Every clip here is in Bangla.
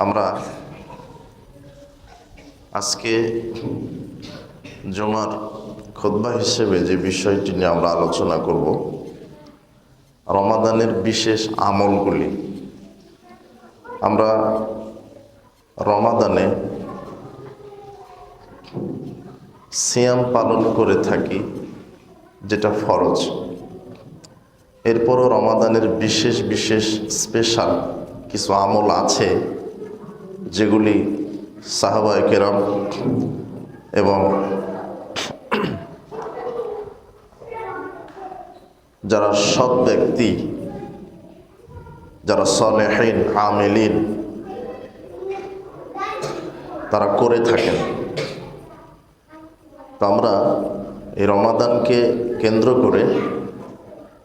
আমরা আজকে জুমার খুতবা হিসেবে যে বিষয়টি নিয়ে আমরা আলোচনা করব, রমাদানের বিশেষ আমলগুলি। আমরা রমাদানে সিয়াম পালন করে থাকি, যেটা ফরজ। এরপরও রমাদানের বিশেষ বিশেষ স্পেশাল কিছু আমল আছে যেগুলি সাহাবায়ে কেরাম এবং যারা সৎ ব্যক্তি, যারা সালেহীন আমিলিন, তারা করে থাকেন। তো আমরা এই রমাদানকে কেন্দ্র করে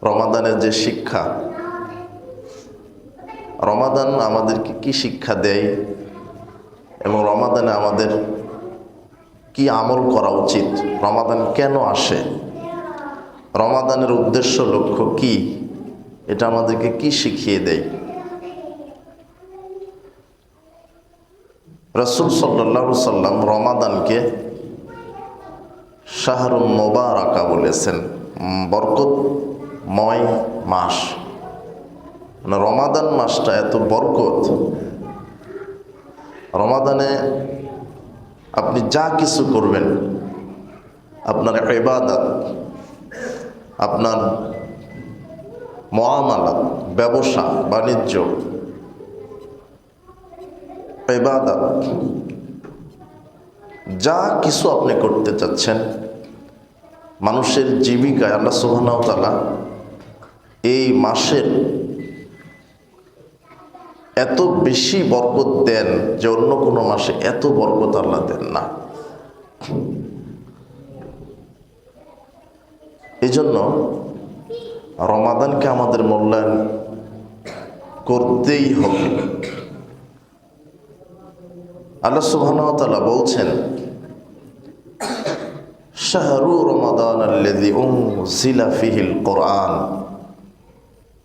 রমাদানের যে শিক্ষা, রমাদান আমাদেরকে কি শিক্ষা দেয় এবং রমাদানে আমাদের কি আমল করা উচিত, রমাদান কেন আসে, রমাদানের উদ্দেশ্য লক্ষ্য কি, এটা আমাদেরকে কি শিখিয়ে দেয়। রাসূল সাল্লাল্লাহু আলাইহি সাল্লাম রমাদানকে শাহরুল মুবারাকা বলেছেন, বরকতময় মাস। মানে রমাদান মাসটা এত বরকত, রমাদানে আপনি যা কিছু করবেন, আপনার ইবাদত, আপনার মুআমালাত, ব্যবসা বাণিজ্য, ইবাদত, যা কিছু আপনি করতে চাচ্ছেন, মানুষের জীবিকায় আল্লাহ সুবহানাহু ওয়া তাআলা এই মাসের এত বেশি বরকত দেন যে অন্য কোনো মাসে এত বরকত আল্লাহ দেন না। এই জন্য রমাদানকে আমাদের মূল্যায়ন করতেই হবে। আল্লাহ সুবহানাহু ওয়া তাআলা বলছেন, শাহরু রমাদান আল্লাযী উনজিলা ফীহিল কুরআন।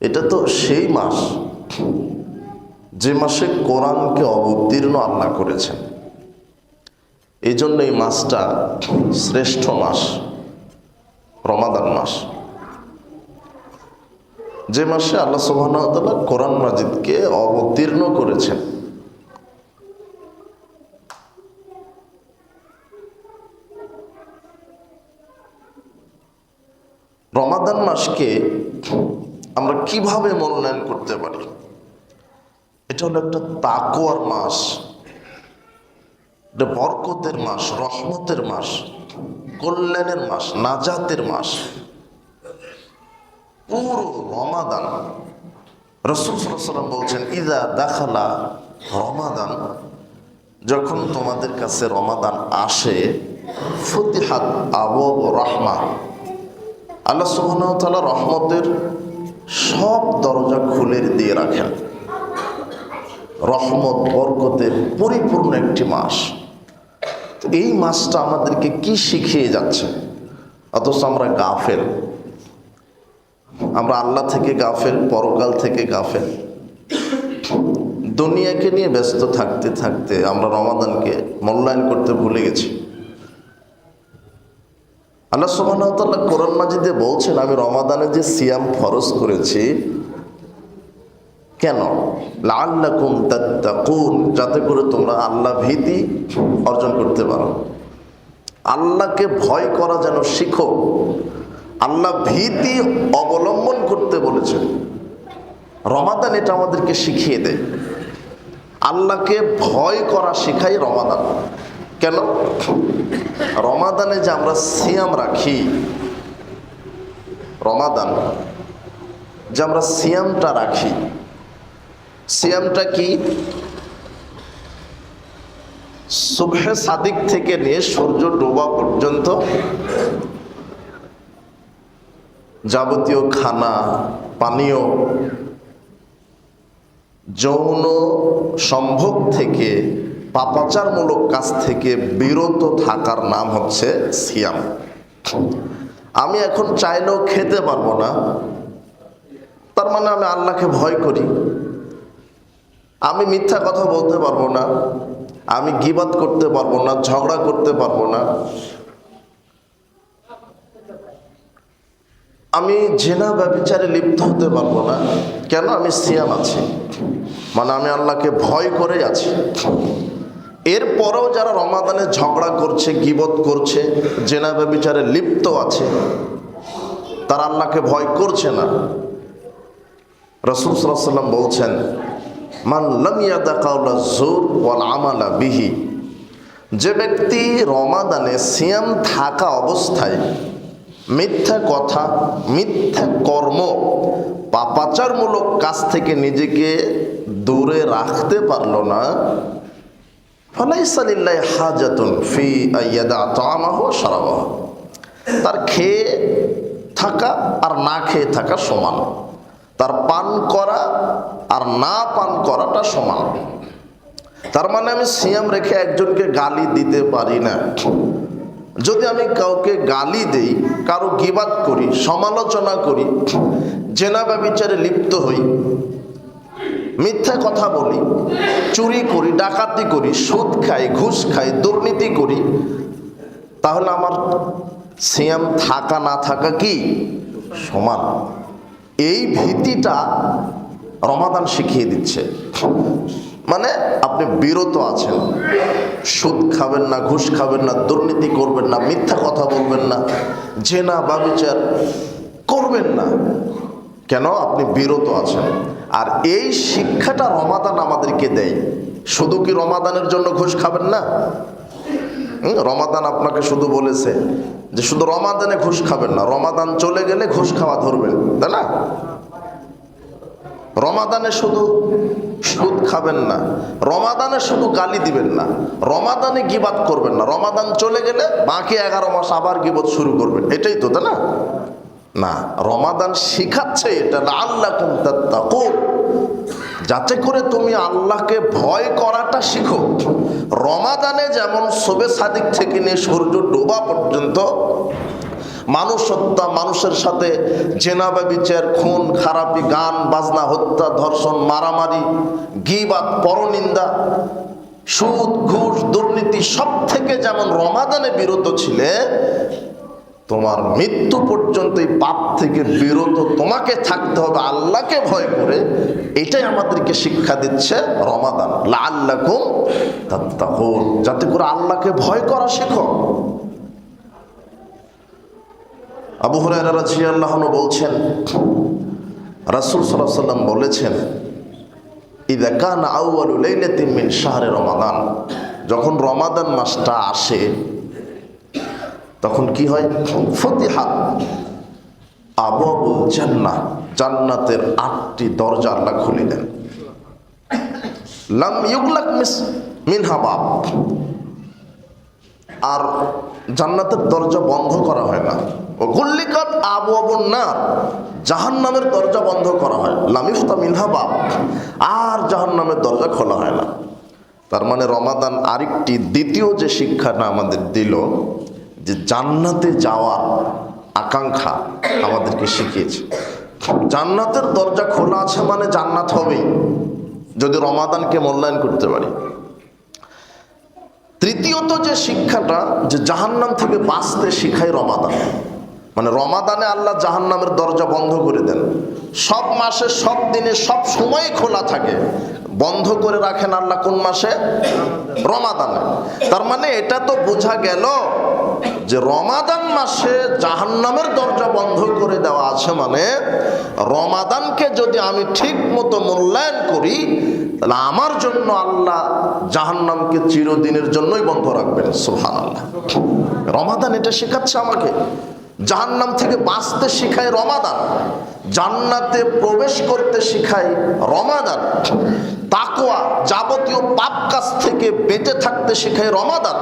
এটা তো সেই মাস যে মাসে কোরআনকে অবতীর্ণ আল্লাহ করেছেন। এই জন্য এই মাসটা শ্রেষ্ঠ মাস, রমাদান মাস, যে মাসে আল্লাহ সুবহানাহু ওয়া তাআলা কোরআন মাজিদকে অবতীর্ণ করেছেন। রমাদান মাসকে আমরা কিভাবে মূল্যায়ন করতে পারি? এটা হলো একটা তাকওয়ার মাস, এটা বরকতের মাস, রহমতের মাস, কল্যাণের মাস, নাজাতের মাস। পুরো রমাদান, রাসূল সাল্লাল্লাহু আলাইহি ওয়াসাল্লাম বলছেন, ইযা দাখালা রমাদান, যখন তোমাদের কাছে রমাদান আসে, ফুতিহাত আবওয়াব রাহমা, আল্লাহ সুবহানাহু ওয়া তাআলা রহমতের সব দরজা খুলে দিয়ে রাখেন। রহমত বরকতের পরিপূর্ণ একটি মাস। এই মাসটা আমাদেরকে কি শিখিয়ে যাচ্ছে? অথচ আমরা গাফেল, আমরা আল্লাহ থেকে গাফেল, পরকাল থেকে গাফেল। দুনিয়াকে নিয়ে ব্যস্ত থাকতে থাকতে আমরা রমাদানকে মূল্যায়ন করতে ভুলে গেছি। আল্লাহ সুবহানাহু ওয়া তাআলা কোরআন মাজিদে বলছেন, আমি রমাদানে যে সিয়াম ফরজ করেছি, কেন? লাআল্লাকুম তাত্তাকুন, যাতে করে তোমরা আল্লাহ ভীতি অর্জন করতে পারো, আল্লাহকে ভয় করা যেন শিখো। আল্লাহ ভীতি অবলম্বন করতে বলেছেন। রমাদান এটা আমাদেরকে শিখিয়ে দেয়, আল্লাহকে ভয় করা শেখাই রমাদান। কেন? রমাদানে যে আমরা সিয়াম রাখি, রমাদান যে আমরা সিয়ামটা রাখি, সিয়ামটা কি? সুবহে সাদিক থেকে নিয়ে সূর্য ডোবা পর্যন্ত যাবতীয় খানা পানীয়, যৌন সম্ভোগ থেকে, পাপাচারমূলক কাজ থেকে বিরত থাকার নাম হচ্ছে সিয়াম। আমি এখন চাইলেও খেতে পারবো না, তার মানে আমি আল্লাহকে ভয় করি। আমি মিথ্যা কথা বলতে পারবো না, আমি গীবাত করতে পারবো না, ঝগড়া করতে পারবো না, আমি জেনা ব্যভিচারে লিপ্ত হতে পারবো না। কেন? আমি সিয়াম আছি, মানে আমি আল্লাহকে ভয় করে আছি। এরপরেও যারা রমাদানে ঝগড়া করছে, গীবত করছে, জেনা ব্যভিচারে লিপ্ত আছে, তারা আল্লাহকে ভয় করছে না। রাসূল সাল্লাল্লাহু আলাইহি ওয়াসাল্লাম বলছেন, মান লাম ইয়াদা কাওলা যুর ওয়াল আমালা বিহি, যে ব্যক্তি রমাদানে সিয়াম থাকা অবস্থায় মিথ্যা কথা, মিথ্যা কর্ম, পাপাচারমূলক কাজ থেকে নিজেকে দূরে রাখতে পারলো না, ফালাইসা লিল্লাহি হাজাতুন ফি আইয়াদা তা'আমাহু ওয়া শারাবাহু, তার খেয়ে থাকা আর না খেয়ে থাকা সমান, তার পান করা আর না পান করাটা সমান। তার মানে আমি সিয়াম রেখে একজনকে গালি দিতে পারি না। যদি আমি কাউকে গালি দেই, কারো গীবাত করি, সমালোচনা করি, জেনা ব্যভিচারে লিপ্ত হই, মিথ্যা কথা বলি, চুরি করি, ডাকাতি করি, সুদ খাই, ঘুষ খাই, দুর্নীতি করি, তাহলে আমার সিয়াম থাকা না থাকা কি সমান? এই ভীতিটা রমাদান শিখিয়ে দিচ্ছে। মানে আপনি বিরত আছেন, সুদ খাবেন না, ঘুষ খাবেন না, দুর্নীতি করবেন না, মিথ্যা কথা বলবেন না, জেনা ব্যভিচার করবেন না। কেন? আপনি বিরত আছেন। আর এই শিক্ষাটা রমাদান আমাদেরকে দেয়। শুধু কি রমাদানের জন্য ঘুষ খাবেন না? রমাদান আপনাকে শুধু বলেছে যে শুধু রমাদানে ঘুষ খাবেন না, রমাদান চলে গেলে ঘুষ খাওয়া ধরবেন, তাই না? রমাদানে শুধু সুদ খাবেন না, রমাদানে শুধু গালি দিবেন না, রমাদানে গীবাত করবেন না, রমাদান চলে গেলে বাকি 11 মাস আবার গীবত শুরু করবেন, এটাই তো, তাই না? না, রমাদান শিখাচ্ছে এটা, লাআল্লাকুম তাত্তাকুন, যাতে করে তুমি আল্লাহকে ভয় করাটা শিখো। রমাদানে যেমন শবে সাদিক থেকে নিয়ে সূর্য ডোবা পর্যন্ত মানুষ হত্যা, মানুষের সাথে জেনা ব্যভিচার, খুন খারাপি, গান বাজনা, হত্যা, ধর্ষণ, মারামারি, গীবাত, পরনিন্দা, সুদ ঘুষ দুর্নীতি সব থেকে যেমন রমাদানে বিরত ছিলে, তোমার মৃত্যু পর্যন্ত এই পাপ থেকে বিরত তোমাকে থাকতে হবে আল্লাহকে ভয় করে। এটাই আমাদেরকে শিক্ষা দিচ্ছে রমাদান, লাআল্লাকুম তাত্তাকুন, যাতে করে আল্লাহকে ভয় করা শেখো। আবু হুরায়রা রাদিয়াল্লাহু আনহু বলছেন, রাসূল সাল্লাল্লাহু আলাইহি ওয়াসাল্লাম বলেছেন, ইযা কানা আউয়ালু লাইলাতিন মিন শাহরি রমাদান, যখন রমাদান মাসটা আসে তখন কি হয়? ফতিহাত আবওয়াবুল জান্নাহ, জান্নাতের 8টি দরজা আল্লাহ খুলে দেন। লাম ইউগলাক মিনহা বাব, আর জান্নাতের দরজা বন্ধ করা হয় না। ও গুল্লিকাত আবওয়াবুন নার, জাহান্নামের দরজা বন্ধ করা হয়। লাম ইফতা মিনহা বাব, আর জাহান্নামের দরজা খোলা হয় না। তার মানে রমাদান আরেকটি দ্বিতীয় যে শিক্ষাটা আমাদের দিল, যে জান্নাতে যাওয়ার আকাঙ্ক্ষা আমাদেরকে শিখিয়েছে। জান্নাতের দরজা খোলা আছে মানে জান্নাত হবেই, যদি রমাদানকে মূল্যায়ন করতে পারি। তৃতীয়ত যে শিক্ষাটা, যে জাহান্নাম থেকে বাঁচতে শিখায় রমাদান। মানে রমাদানে আল্লাহ জাহান্নামের দরজা বন্ধ করে দেন, সব মাসে, সব দিনে, সব সময় খোলা থাকে। বন্ধ করে রাখেন আল্লাহ কোন মাসে? রমাদানে। তার মানে এটা তো বোঝা গেল যে রমাদান মাসে জাহান্নামের দরজা বন্ধ করে দেওয়া আছে, মানে রমাদানকে যদি আমি ঠিক মতো মূল্যায়ন করি তাহলে আমার জন্য আল্লাহ জাহান্নামকে চিরদিনের জন্যই বন্ধ রাখবেন। সুবহানাল্লাহ। রমাদান এটা শেখাচ্ছে আমাকে, জাহান্নাম থেকে বাঁচতে শিখায় রমাদান, জান্নাতে প্রবেশ করতে শিখায় রমাদান, তাকওয়া যাবতীয় পাপ কাজ থেকে বেঁচে থাকতে শিখায় রমাদান।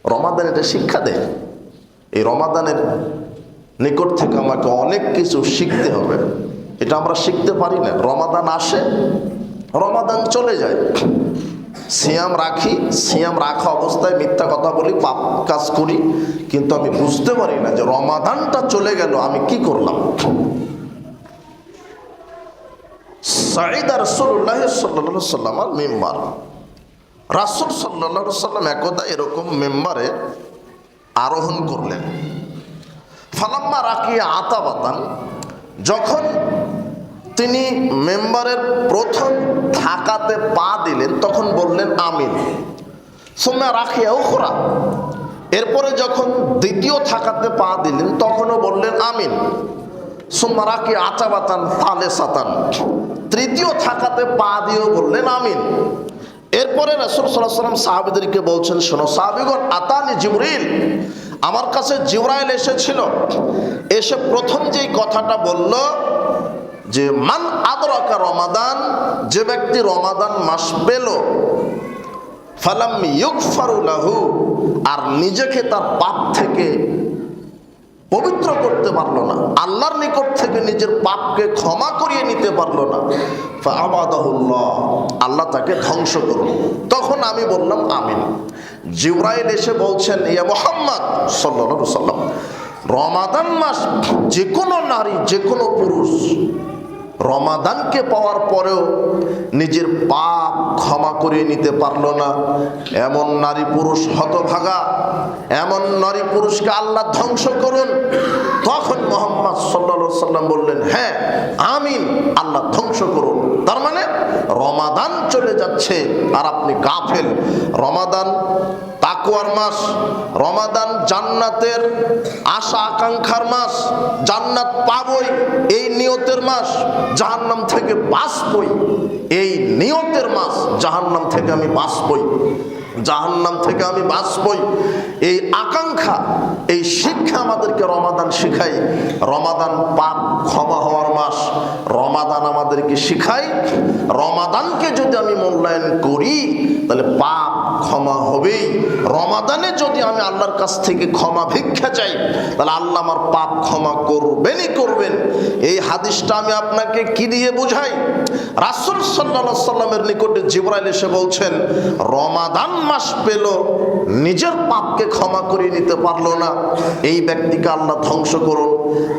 রমাদান এটা শিক্ষা দেয়। এই রমাদানের নিকট থেকে আমাকে অনেক কিছু শিখতে হবে, এটা আমরা শিখতে পারি না। রমাদান আসে, রমাদান চলে যায়, সিয়াম রাখি, সিয়াম রাখা অবস্থায় মিথ্যা কথা বলি, পাপ কাজ করি, কিন্তু আমি বুঝতে পারি না যে রমাদানটা চলে গেল আমি কি করলাম। সাঈদা রাসূলুল্লাহ সাল্লাল্লাহু আলাইহি ওয়াসাল্লাম মিম্বার, রাসূল সাল্লাল্লাহু আলাইহি ওয়াসাল্লাম একদা এরকম মিম্বারে আরোহণ করলেন। ফালাম্মা রাকিয়া আতাবাতান, যখন তিনি মেম্বারের প্রথম থাকাতে পা দিলেন তখন বললেন আমিন। সুম্মা রাকিয়া উখরা, এরপরে যখন দ্বিতীয় থাকাতে পা দিলেন তখনও বললেন আমিন। সুম্মা রাকিয়া আতাবাতান সালেসাতান, তৃতীয় থাকাতে পা দিয়েও বললেন আমিন। এরপরে রাসূল সাল্লাল্লাহু আলাইহি ওয়াসাল্লাম সাহাবীদেরকে বলছেন, শোনো সাহাবীগণ, আতানি জিবরিল, আমার কাছে জিবরাইল এসেছিল। এসে প্রথম যেই কথাটা বলল যে মান আদরাকা রমাদান, যে ব্যক্তি রমাদান মাস পেল, ফালাম ইউগফারু লাহু, আর নিজেকে তার পাপ থেকে পবিত্র করতে পারলো না, আল্লাহর নিকট থেকে নিজের পাপকে ক্ষমা করিয়ে নিতে পারলো না, ফাআবাদাহুল্লাহ, আল্লাহ তাকে ধ্বংস করুন। তখন আমি বললাম আমিন। জিবরাইল এসে বলছেন, ইয়া মুহাম্মদ সাল্লাল্লাহু আলাইহি ওয়াসাল্লাম, রমাদান মাস যে কোনো নারী, যে কোনো পুরুষ রমাদানকে পাওয়ার পরেও নিজের পাপ ক্ষমা করিয়ে নিতে পারলো না, এমন নারী পুরুষ হতভাগা, এমন নারী পুরুষকে আল্লাহ ধ্বংস করুন। তখন মুহাম্মদ সাল্লাল্লাহু আলাইহি ওয়াসাল্লাম বললেন, হ্যাঁ আমিন, আল্লাহ ধ্বংস করুন। তার মানে রমাদান চলে যাচ্ছে আর আপনি গাফেল। রমাদান তাকওয়ার মাস, রমাদান জান্নাতের আশা আকাঙ্ক্ষার মাস, জান্নাত পাবই এই নিয়তের মাস, জাহান্নাম থেকে বাঁচবই এই নিয়তের মাস, জাহান্নাম থেকে আমি বাঁচবই, জাহান্নাম থেকে আমি বাঁচবই এই আকাঙ্ক্ষা, এই শিক্ষা আমাদেরকে রমাদান শিখাই। রমাদান পাপ ক্ষমা হওয়ার মাস, রমাদান আমাদেরকে শিখাই রমাদানকে যদি আমি মূল্যায়ন করি তাহলে পাপ ক্ষমা হবেই। রমাদানে যদি আমি আল্লাহর কাছ থেকে ক্ষমা ভিক্ষা চাই তাহলে আল্লাহ আমার পাপ ক্ষমা করবেনই করবেন। এই হাদিসটা আমি আপনাকে কি দিয়ে বুঝাই? রাসূল সাল্লাল্লাহু আলাইহি ওয়াসাল্লামের নিকটে জিবরাইল এসে বলছেন, রমাদান মাস পেল, নিজের পাপকে ক্ষমা করিয়ে নিতে পারলো না, এই ব্যক্তিকে আল্লাহ ধ্বংস করুন।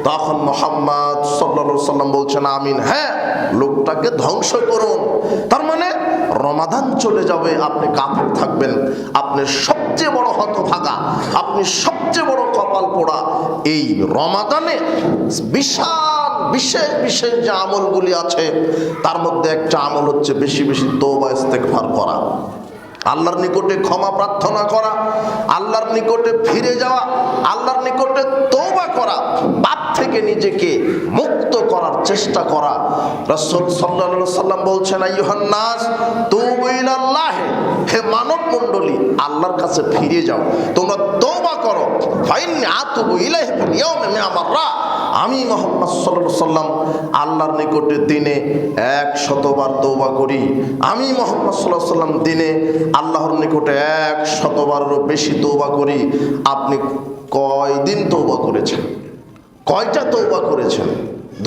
তখন মুহাম্মদ সাল্লাল্লাহু আলাইহি ওয়াসাল্লাম বলছেন আমিন, হ্যাঁ লোকটাকে ধ্বংস করুন। তার মানে রমাদান চলে যাবে, আপনি কাফের থাকবেন, আপনি সবচেয়ে বড় হতভাগা, আপনি সবচেয়ে বড় কপাল পোড়া। এই রমাদানে বিশাল বিশেষ বিশেষ যে আমলগুলি আছে তার মধ্যে একটা আমল হচ্ছে বেশি বেশি তওবা ইস্তেগফার করা, আল্লাহর নিকটে ক্ষমা প্রার্থনা করা, আল্লাহর নিকটে ফিরে যাওয়া, আল্লাহর নিকটে তওবা করা, পাপ থেকে নিজেকে মুক্ত করার চেষ্টা করা। রাসূল সাল্লাল্লাহু আলাইহি ওয়াসাল্লাম বলছেন, আইয়ুহান নাস তুবু ইলাল্লাহ, হে মানব মণ্ডলী আল্লাহর কাছে ফিরে যাও, তোমরা তওবা করো। ফাইন্নী আতুবু ইলাইহি ফিল ইয়াউমি মিআ মাররা, আমি মুহাম্মদ সাল্লাল্লাহু আলাইহি ওয়াসাল্লাম আল্লাহর নিকটে দিনে 100 বার তওবা করি। আমি মুহাম্মদ সাল্লাল্লাহু আলাইহি ওয়াসাল্লাম দিনে আল্লাহর নিকটে 100 বারেরও বেশি তওবা করি। আপনি কয়দিন তওবা করেছেন? কয়টা তওবা করেছেন?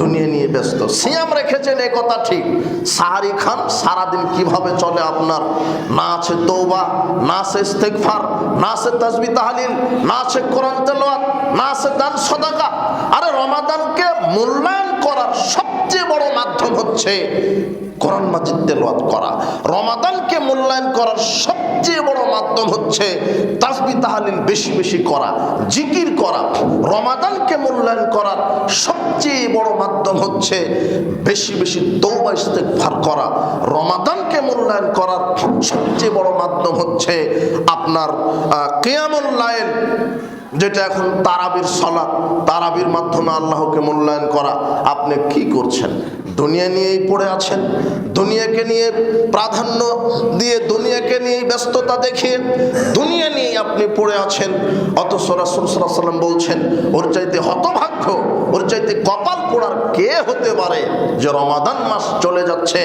দুনিয়া নিয়ে ব্যস্ত, সিয়াম রেখেছেন এ কথা ঠিক, সাহারি খান, সারাদিন কিভাবে চলে আপনার? না আছে তওবা, না আছে ইস্তেগফার, না আছে তাসবিহ তাহলিল, না আছে কোরআন তেলাওয়াত, না আছে দান সাদাকা। আরে রমাদানকে মূল্যায়ন করার সবচেয়ে বড় মাধ্যম হচ্ছে কোরআন মাজিদ তেলাওয়াত করা। রমাদানকে মূল্যায়ন করার সবচেয়ে বড় মাধ্যম হচ্ছে তাসবিহ তাহলিল বেশি বেশি করা, জিকির করা। রমাদানকে মূল্যায়ন করার সবচেয়ে বড় মাধ্যম হচ্ছে বেশি বেশি তওবা ইস্তেগফার করা। রমাদানকে মূল্যায়ন করার সবচেয়ে বড় মাধ্যম হচ্ছে আপনার কিয়ামুল লাইল, যেটা এখন তারাবির সালাত, তারাবির মাধ্যমে আল্লাহকে মূল্যায়ন করা। আপনি কি করছেন? দুনিয়া নিয়েই পড়ে আছেন, দুনিয়াকে নিয়ে প্রাধান্য দিয়ে, দুনিয়াকে নিয়ে ব্যস্ততা দেখিয়ে দুনিয়া নিয়ে আপনি পড়ে আছেন। অথচ রাসূল সাল্লাল্লাহু আলাইহি ওয়াসাল্লাম বলছেন, ওর চাইতে হতভাগ্য, ওর চাইতে কপাল পোড়ার কে হতে পারে যে রমাদান মাস চলে যাচ্ছে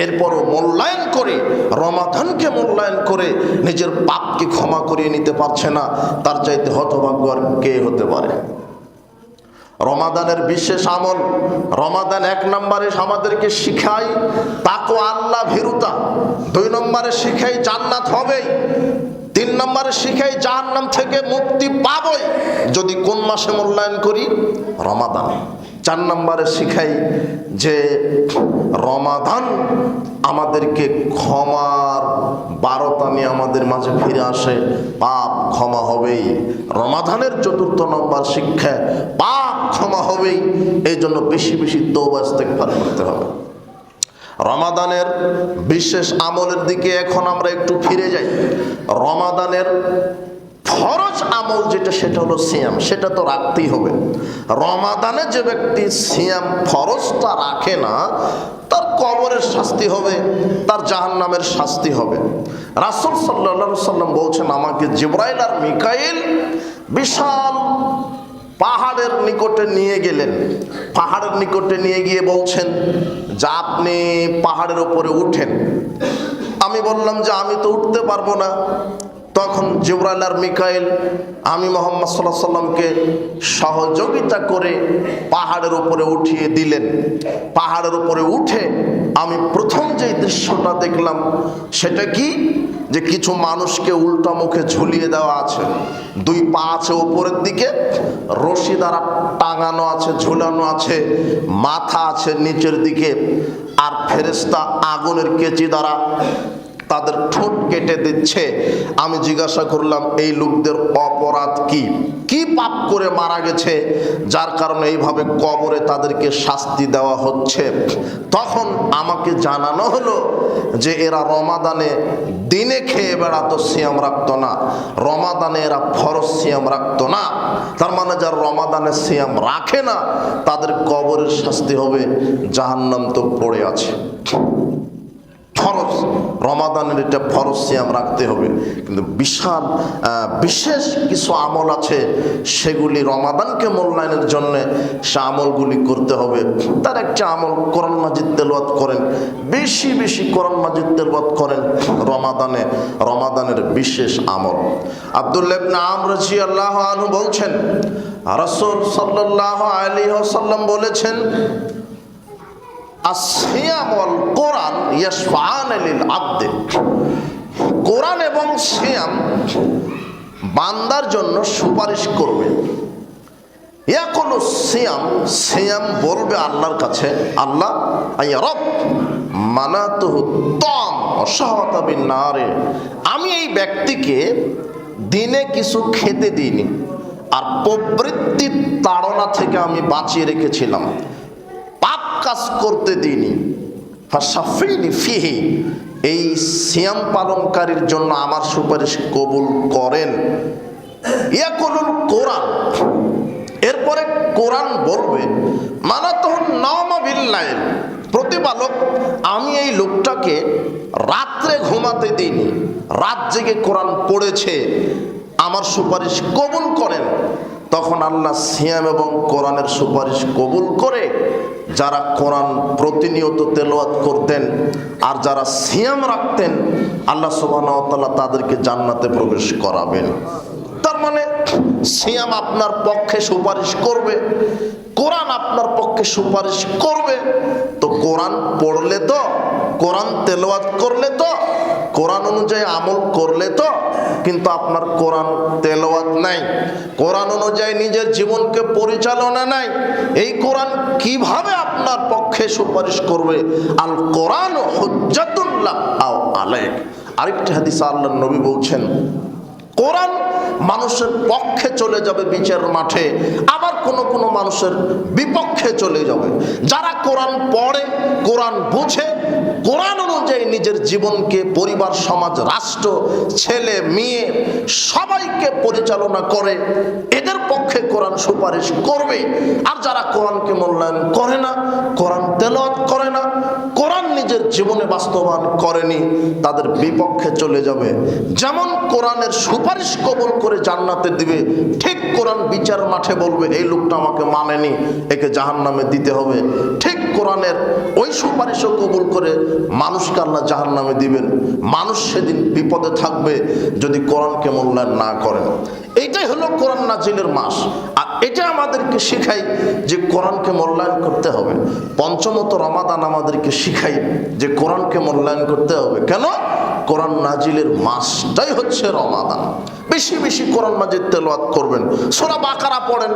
এরপরও মূল্যায়ন করে, রমাদানকে মূল্যায়ন করে নিজের পাপকে ক্ষমা করিয়ে নিতে পারছে না। তার চাইতে হতভাগ্য আর কে হতে পারে? রমাদানের বিশেষ আমল, রমাদান 1 নম্বরে আমাদেরকে শিখাই তাকওয়া, আল্লাহ ভীরুতা। 2 নম্বরে শিখাই জান্নাত হবেই। 3 নম্বরে শিখাই জাহান্নাম থেকে মুক্তি পাবই। যদি কোন মাসে মূল্যায়ন করি? রমাদান। 4 নম্বরে শিখাই যে রমাদান আমাদেরকে ক্ষমার বারতা নিয়ে আমাদের মাঝে ফিরে আসে, পাপ ক্ষমা হবেই। রমাদানের 4র্থ নম্বর শিক্ষা, পাপ ক্ষমা হবেই। এই জন্য বেশি বেশি তওবা ইস্তেগফার করতে হবে। রমাদানের বিশেষ আমলের দিকে এখন আমরা একটু ফিরে যাই। রমাদানের ফরজ আমল যেটা, সেটা হলো সিয়াম। সেটা তো রাখতেই হবে। রমাদানে যে ব্যক্তি সিয়াম ফরজটা রাখে না, তার কবরের শাস্তি হবে, তার জাহান্নামের শাস্তি হবে। রাসূল সাল্লাল্লাহু আলাইহি সাল্লাম বলছেন, আমাকে জিবরাইল আর মিকাইল বিশাল পাহাড়ের নিকটে নিয়ে গেলেন। পাহাড়ের নিকটে নিয়ে গিয়ে বলছেন যে আপনি পাহাড়ের উপরে উঠেন। আমি বললাম যে আমি তো উঠতে পারবো না। তখন জিবরাইল আর মিকাইল আমি মুহাম্মদ সাল্লাল্লাহু আলাইহি সাল্লামকে সহযোগিতা করে পাহাড়ের উপরে উঠিয়ে দিলেন। পাহাড়ের উপরে উঠে আমি প্রথম যে দৃশ্যটা দেখলাম সেটা কি, যে কিছু মানুষকে উল্টা মুখে ঝুলিয়ে দেওয়া আছে। 2 পা আছে উপরের দিকে, রশি দ্বারা টাঙানো আছে, ঝুলানো আছে, মাথা আছে নিচের দিকে, আর ফেরেশতা আগুনের কেচি দ্বারা তাদের ঠোঁট কেটে দিচ্ছে। আমি জিজ্ঞাসা করলাম, এই লোকদের অপরাধ কি, কি পাপ করে মারা গেছে যার কারণে এইভাবে কবরে তাদেরকে শাস্তি দেওয়া হচ্ছে? তখন আমাকে জানানো হলো যে এরা রমাদানে দিনে খেয়ে বেড়াতো, সিয়াম রাখতো না। রমাদানে এরা ফরজ সিয়াম রাখতো না। তার মানে যারা রমাদানে সিয়াম রাখে না, তাদের কবরের শাস্তি হবে জাহান্নাম তো পড়ে আছে। ফরজ রমাদানের এটা ফরজ সিয়াম রাখতে হবে। কিন্তু বিশেষ কিছু আমল আছে, সেগুলি রমাদানকে মূল্যায়নের জন্য সে আমলগুলি করতে হবে। তার একটা আমল কোরআন মাজিদ তেলাওয়াত করেন, বেশি বেশি কোরআন মাজিদ তেলাওয়াত করেন রমাদানের বিশেষ আমল। আব্দুল্লাহ ইবনে আমর রাদিয়াল্লাহু আনহু বলছেন, রাসূল সাল্লাল্লাহু আলাইহি ওয়াসাল্লাম বলেছেন, আসিয়াম ওয়াল কোরআন ইয়াশফাআন লিল আবদ। কোরআন এবং সিয়াম বান্দার জন্য সুপারিশ করবে। ইয়াকুলু সিয়াম, সিয়াম বলবে আল্লাহর কাছে, আল্লাহ আয়া রব মানাতুহু তাম ওয়া শাহাওয়াতা বিন নারে, আমি এই ব্যক্তিকে দিনে কিছু খেতে দিইনি আর প্রবৃত্তির তাড়না থেকে আমি বাঁচিয়ে রেখেছিলাম, কাজ করতে দিইনি। ফাশাফিনি ফিহি, এই সিয়াম পালনকারীর জন্য আমার সুপারিশ কবুল করেন। ইয়াকুলুল কোরআন, এরপরে কোরআন বলবে মানাতুহু নাওমা বিল্লাইল, প্রতিপালক আমি এই লোকটাকে রাত্রে ঘুমাতে দিইনি, রাত জেগে কোরআন পড়েছে, আমার সুপারিশ কবুল করেন। তখন আল্লাহ সিয়াম এবং কোরআনের সুপারিশ কবুল করে যারা কোরআন প্রতিনিয়ত তেলাওয়াত করতেন আর যারা সিয়াম রাখতেন, আল্লাহ সুবহানাহু ওয়া তাআলা তাদেরকে জান্নাতে প্রবেশ করাবেন। তার মানে সিয়াম আপনার পক্ষে সুপারিশ করবে, কোরআন আপনার পক্ষে সুপারিশ করবে। তো কোরআন পড়লে তো, কোরআন তেলাওয়াত করলে তো, কোরআন অনুযায়ী আমল করলে তো, কিন্তু আপনার কোরআন তেলাওয়াত নাই, কোরআন অনুযায়ী নিজের জীবনকে পরিচালনা নাই, এই কোরআন কিভাবে আপনার পক্ষে সুপারিশ করবে? আল কোরআন হুজ্জাতুন লাক আও আলাইক। আরেকটি হাদিসে আল্লাহর নবী বলছেন, কোরআন মানুষের পক্ষে চলে যাবে বিচার মাঠে, আবার কোন মানুষের বিপক্ষে চলে যাবে। যারা কোরআন পড়ে, কোরআন বুঝে, কোরআন অনুযায়ী নিজের জীবনকে, পরিবার, সমাজ, রাষ্ট্র, ছেলে মেয়ে সবাইকে পরিচালনা করে, এদের পক্ষে কোরআন সুপারিশ করবে। আর যারা কোরআনকে মূল্যায়ন করে না, কোরআন তেলাওয়াত করে না, কোরআন নিজের জীবনে বাস্তবায়ন করেনি, তাদের বিপক্ষে চলে যাবে। যেমন কোরআনের সুপারিশ কবুল করে জান্নাতে দিবে, ঠিক কোরআন বিচার মাঠে বলবে এই লোকটা আমাকে মানেনি, একে জাহান্নামে দিতে হবে। ঠিক কোরআনের ওই সুপারিশও কবুল করে মানুষকে আল্লাহ জাহান্নামে দিবেন। মানুষ সেদিন বিপদে থাকবে যদি কোরআনকে মূল্যায়ন না করেন। এইটাই হলো কোরআন নাজিলের মাস, আর এটা আমাদেরকে শেখায় যে কোরআনকে মূল্যায়ন করতে হবে। পঞ্চমত রমাদান আমাদেরকে শিখাই যে কোরআনকে মূল্যায়ন করতে হবে। কেন? কোরআন নাজিলের মাসটাই হচ্ছে রমাদান। বেশি বেশি কোরআন মাজিদ তেলাওয়াত করবেন, সূরা বাকারা পড়েন,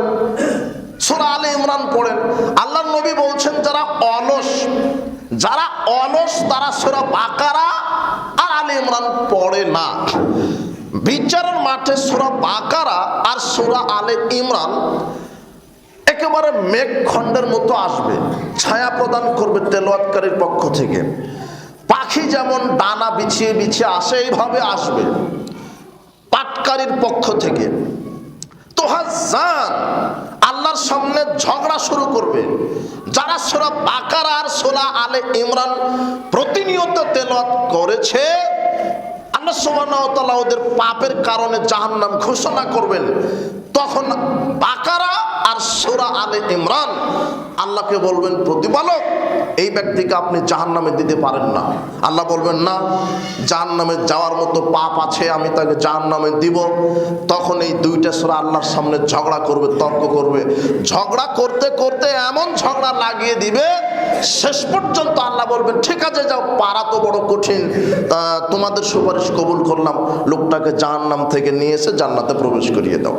সূরা আলে ইমরান পড়েন। আল্লাহর নবী বলছেন যারা অলস তারা সূরা বাকারা আর আলে ইমরান পড়ে না। বিচারের মাঠে সূরা বাকারা আর সূরা আলে ইমরান একেবারে মেঘখণ্ডের মতো আসবে, ছায়া প্রদান করবে তেলাওয়াতকারীর পক্ষ থেকে। পাখি যেমন ডানা বিছিয়ে বিছিয়ে আসে এইভাবে আসবে পাটকারীর পক্ষ থেকে। তোহাজ্জান আল্লাহর সামনে ঝগড়া শুরু করবে। যারা সূরা বাকারা আর সূরা আলে ইমরান প্রতিনিয়ত তেলাওয়াত করেছে, আল্লাহ সুবহানাহু ওয়া তাআলা ওদের পাপের কারণে জাহান্নাম ঘোষণা করবেন। তখন বাকারা আর সূরা আলে ইমরান আল্লাহকে বলবেন, প্রতিপালক এই ব্যক্তিকে আপনি জাহান্নামে দিতে পারেন না। আল্লাহ বলবেন, না, জাহান্নামে যাওয়ার মতো পাপ আছে, আমি তাকে জাহান্নামে দিব। তখন এই দুইটা সূরা আল্লাহর সামনে ঝগড়া করবে, তর্ক করবে। ঝগড়া করতে করতে এমন ঝগড়া লাগিয়ে দিবে, শেষ পর্যন্ত আল্লাহ বলবেন, ঠিক আছে যাও, পারা তো বড় কঠিন, তা তোমাদের সুপারিশ কবুল করলাম, লোকটাকে জাহান্নাম থেকে নিয়ে এসে জান্নাতে প্রবেশ করিয়ে দাও।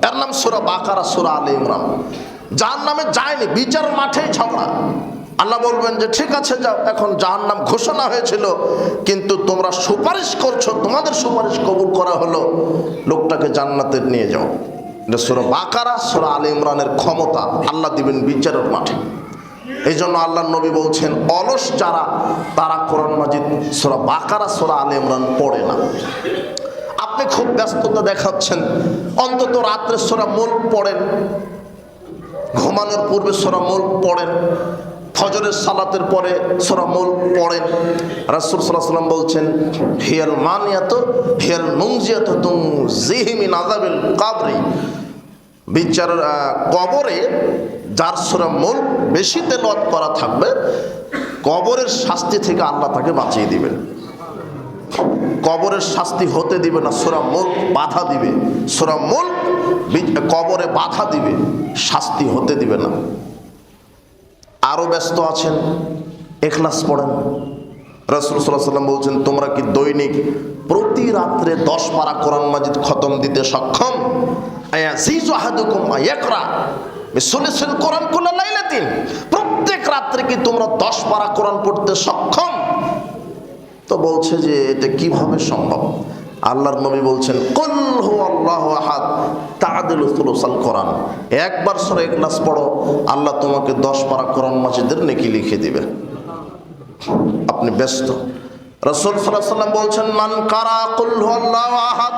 এর নাম সূরা বাকারা, সূরা আলে ইমরান। জাহান্নামে যায়নি, বিচার মাঠেই ঝগড়া। আল্লাহ বলবেন যে ঠিক আছে যাও, এখন জাহান্নাম ঘোষণা হয়েছিল কিন্তু তোমরা সুপারিশ করছো, তোমাদের সুপারিশ কবুল করা হলো, লোকটাকে জান্নাতে নিয়ে যাও। এটা সূরা বাকারা, সূরা আলে ইমরানের ক্ষমতা আল্লাহ দিবেন বিচারের মাঠে। এই জন্য আল্লাহর নবী বলছেন, অলস যারা তারা কোরআন মাজিদ সূরা বাকারা, সূরা আলে ইমরান পড়ে না। আপনি খুব ব্যস্ততা দেখাচ্ছেন, অন্তত রাত্রে সূরা মুলক পড়েন, ঘুমানোর পূর্বে সূরা মুলক পড়েন, ফজরের সালাতের পরে সূরা মুলক পড়েন। রাসূল সাল্লাল্লাহু আলাইহি ওয়াসাল্লাম বলছেন, হিয়াল মানিয়াতু হিয়াল মুনজিয়াতু তুনজিহি মিন আযাবিল কবরি। বিচারের কবরে যার সূরা মুলক বেশি তেলাওয়াত করা থাকবে, কবরের শাস্তি থেকে আল্লাহ তাকে বাঁচিয়ে দিবেন। কবরের শাস্তি হতে দিবে না, সূরা মুলক বাধা দিবে। সূরা মুলক কবরে বাধা দিবে, শাস্তি হতে দিবে না। আরো ব্যস্ত আছেন, ইখলাস পড়েন। রাসূল সাল্লাল্লাহু আলাইহি ওয়াসাল্লাম বলছেন, তোমরা কি দৈনিক প্রতি রাত্রে 10 পারা কোরআন মাজিদ খতম দিতে সক্ষম? আয়াজিজু আহাদুকুম আয়াকরা বিসুলসিল কোরআন কুল্লা লাইলাতিন। প্রত্যেক রাত্রে কি তোমরা 10 পারা কোরআন পড়তে সক্ষম? তো বলছে যে এটা কিভাবে সম্ভব? আল্লাহর নবী বলছেন, কুল হুয়াল্লাহু আহাদ তা'দিলু সুলুসাল কোরআন। একবার সূরা ইখলাস পড়ো, আল্লাহ তোমাকে 10 পারা কোরআন মাজিদের নেকি লিখে দিবে। আপনি ব্যস্ত। রাসূল সাল্লাল্লাহু আলাইহি ওয়াসাল্লাম বলছেন, মান কারা কুল হুয়াল্লাহু আহাদ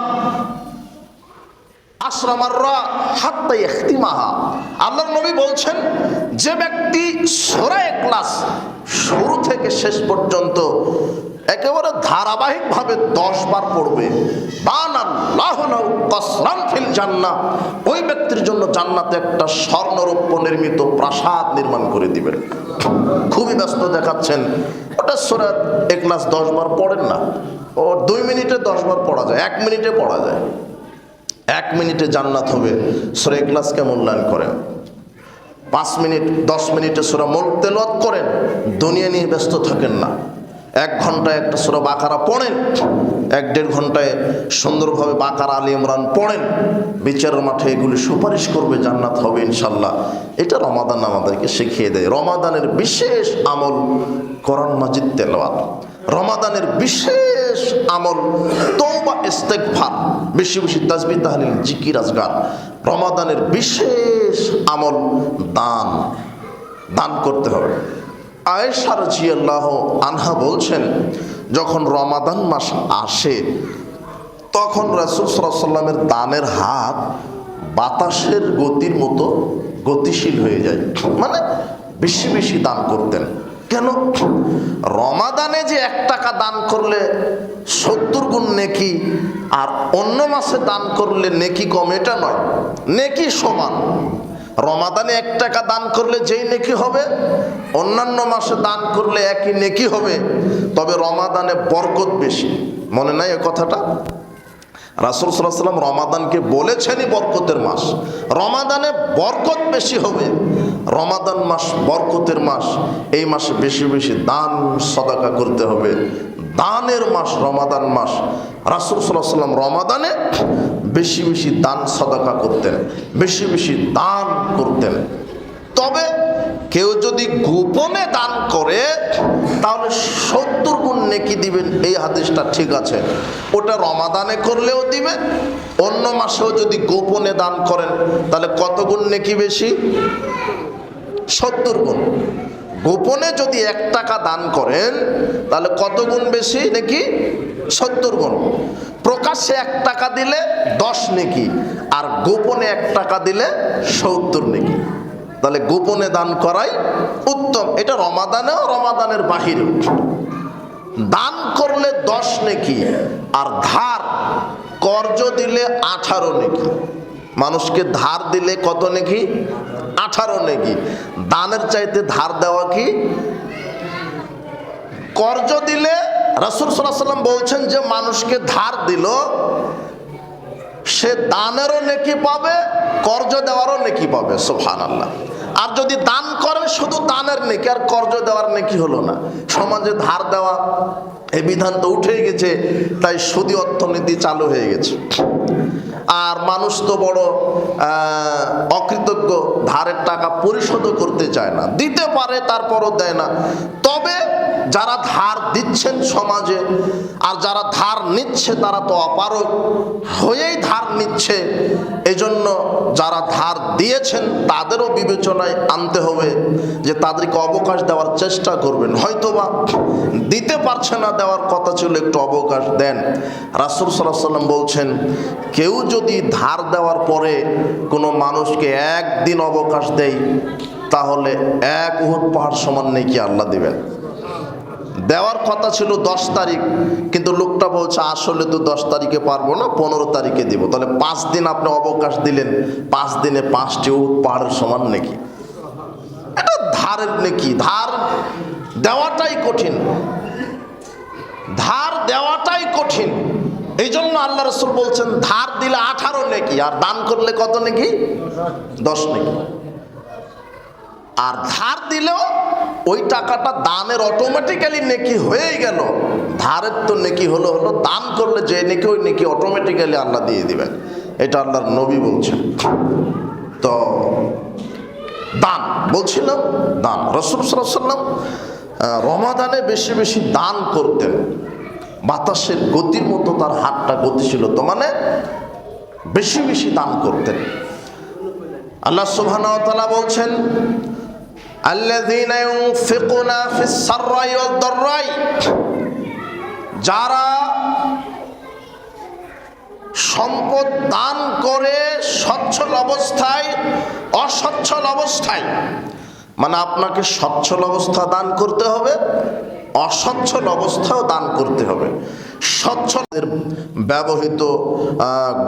আশরা মাররা হাত্তা ইখতিমাহা। আল্লাহর নবী বলছেন, যে ব্যক্তি সূরা ইখলাস শুরু থেকে শেষ পর্যন্ত একেবারে ধারাবাহিকভাবে 10 বার পড়বে, বানাল্লাহু লাহু কসরান ফিল জান্নাহ, ওই ব্যক্তির জন্য জান্নাতে একটা স্বর্ণরৌপ্য নির্মিত প্রাসাদ নির্মাণ করে দিবেন। খুবই ব্যস্ত দেখাচ্ছেন, ওটা সূরা ইখলাস 10 বার পড়েন না, ও 2 মিনিটে 10 বার পড়া যায়, 1 মিনিটে পড়া যায়। 1 মিনিটে জান্নাত হবে, সূরা ইখলাসকে মূল্যায়ন করেন। 5 মিনিট 10 মিনিটে সূরা মুলক তেলাওয়াত করেন, দুনিয়া নিয়ে ব্যস্ত থাকেন না। 1 ঘন্টায় একটা সূরা বাকারা পড়েন, 1-1.5 ঘন্টায় সুন্দরভাবে বাকারা আলে ইমরান পড়েন। বিচারের মাঠে এগুলি সুপারিশ করবে, জান্নাত হবে ইনশাল্লাহ। এটা রমাদান আমাদেরকে শিখিয়ে দেয়। রমাদানের বিশেষ আমল কোরআন মাজিদ তেলাওয়াত, রমাদানের বিশেষ আমল তওবা ইস্তেগফার, বেশি বেশি তাসবিহ তাহলিল জিকির আজগার। রমাদানের বিশেষ আমল দান করতে হবে। আয়েশা রাদিয়াল্লাহু আনহা বলছেন, যখন রমাদান মাস আসে তখন রাসূল সাল্লাল্লাহু আলাইহি ওয়াসাল্লামের দানের হাত বাতাসের গতির মতো গতিশীল হয়ে যায়, মানে বেশি বেশি দান করতেন। কেন? রমাদানে যে 1 টাকা দান করলে 70 গুণ নেকি, আর অন্য মাসে দান করলে নেকি কম, এটা নয়, নেকি সমান। রমাদানে 1 টাকা দান করলে যেই নেকি হবে, অন্যান্য মাসে দান করলে একই নেকি হবে, তবে রমাদানে বরকত বেশি। মনে নাই এ কথাটা? রাসূল সাল্লাল্লাহু আলাইহি ওয়াসাল্লাম রমাদানকে বলেছেনই বরকতের মাস, রমাদানে বরকত বেশি হবে। রমাদান মাস বরকতের মাস, এই মাসে বেশি বেশি দান সদাকা করতে হবে। দানের মাস রমাদান মাস। রাসূল সাল্লাল্লাহু আলাইহি ওয়াসাল্লাম রমাদানে বেশি বেশি দান সদকা করতেন, বেশি বেশি দান করতেন। তবে কেউ যদি গোপনে দান করে তাহলে 70 গুণ নেকি দিবেন, এই হাদিসটা ঠিক আছে। ওটা রমাদানে করলেও দিবে, অন্য মাসেও যদি গোপনে দান করেন তাহলে কত গুণ নেকি বেশি? 70 গুণ। গোপনে যদি 1 টাকা দান করেন তাহলে কত গুণ বেশি নাকি? 70 গুণ। প্রকাশ্যে 1 টাকা দিলে 10 নেকি, আর গোপনে 1 টাকা দিলে 70 নেকি। তাহলে গোপনে দান করাই উত্তম। এটা রমাদানেও রমাদানের বাহিরেও দান করলে 10 নেকি, আর ধার কর্জ দিলে 18 নেকি। মানুষকে ধার দিলে কত নেকি? 18 নেকি। দানের চাইতে ধার দেওয়া কি? কর্জ দিলে রাসূল সাল্লাল্লাহু আলাইহি ওয়াসাল্লাম বলছেন যে মানুষকে ধার দিল সে দানেরও নেকি পাবে, কর্জ দেওয়ারও নেকি পাবে। সুবহানাল্লাহ। আর যদি দান করে শুধু দানের নেকি, আর কর্জ দেওয়ার নেকি হলো না। সমাজে ধার দেওয়া এই বিধান তো উঠেই গেছে, তাই সুদী অর্থনীতি চালু হয়ে গেছে। আর মানুষ তো বড় অকৃতজ্ঞ, ধারের টাকা পরিশোধও করতে চায় না, দিতে পারে তারপরও দেয় না। তবে যারা ধার দিচ্ছেন সমাজে, আর যারা ধার নিচ্ছে তারা তো অপারগ হয়েই ধার নিচ্ছে। এজন্য যারা ধার দিয়েছেন তাদেরও বিবেচনায় আনতে হবে যে তাদেরকে অবকাশ দেওয়ার চেষ্টা করবেন। হয়তোবা দিতে পারছে না, দেওয়ার কথা ছিল, একটু অবকাশ দেন। রাসূল সাল্লাল্লাহু আলাইহি ওয়াসাল্লাম বলছেন কেউ যদি ধার দেওয়ার পরে কোনো মানুষকে 1 দিন অবকাশ দেয় তাহলে 1 উহুদ পাহাড় সমান নেকি আল্লাহ দিবেন। দেওয়ার কথা ছিল 10 তারিখ, কিন্তু লোকটা বলছে আসলে তো 10 তারিখে পারবো না, 15 তারিখে দিব। তাহলে 5 দিন আপনি অবকাশ দিলেন, 5 দিনে 5টি উহুদ পাহাড়ের সমান নেকি। এটা ধারের নেকি। ধার দেওয়াটাই কঠিন, ধার দেওয়াটাই কঠিন। এই জন্য আল্লাহ রাসূল বলছেন ধার দিলে 18 নেকি, আর দান করলে কত নেকি? 10 নেকি। আর ধার দিলেও ওই টাকাটা দানের অটোমেটিক্যালি নেকি হয়েই গেল। ধারের তো নেকি হলো, দান করলে যে নেকি ওই নেকি অটোমেটিক্যালি আল্লাহ দিয়ে দিবেন। এটা আল্লাহর নবী বলছেন। তো দান বলছিলাম, দান রাসূল সাল্লাল্লাহু আলাইহি ওয়াসাল্লাম রমাদানে বেশি বেশি দান করতেন। বাতাসের গতির মতো তার হাতটা গতি ছিল, তো মানে বেশি বেশি দান করতেন। আল্লাহ সুবহানাহু ওয়া তাআলা বলছেন আল্লাযীনা ইউনফিকুনা ফিস সাররাই ওয়াদ দাররাই, যারা সম্পদ দান করে সচ্ছল অবস্থায়, অসচ্ছল অবস্থায়। মানে আপনাকে সচ্ছল অবস্থা দান করতে হবে, অসচ্ছল অবস্থাও দান করতে হবে। সচ্ছলের ব্যবহৃত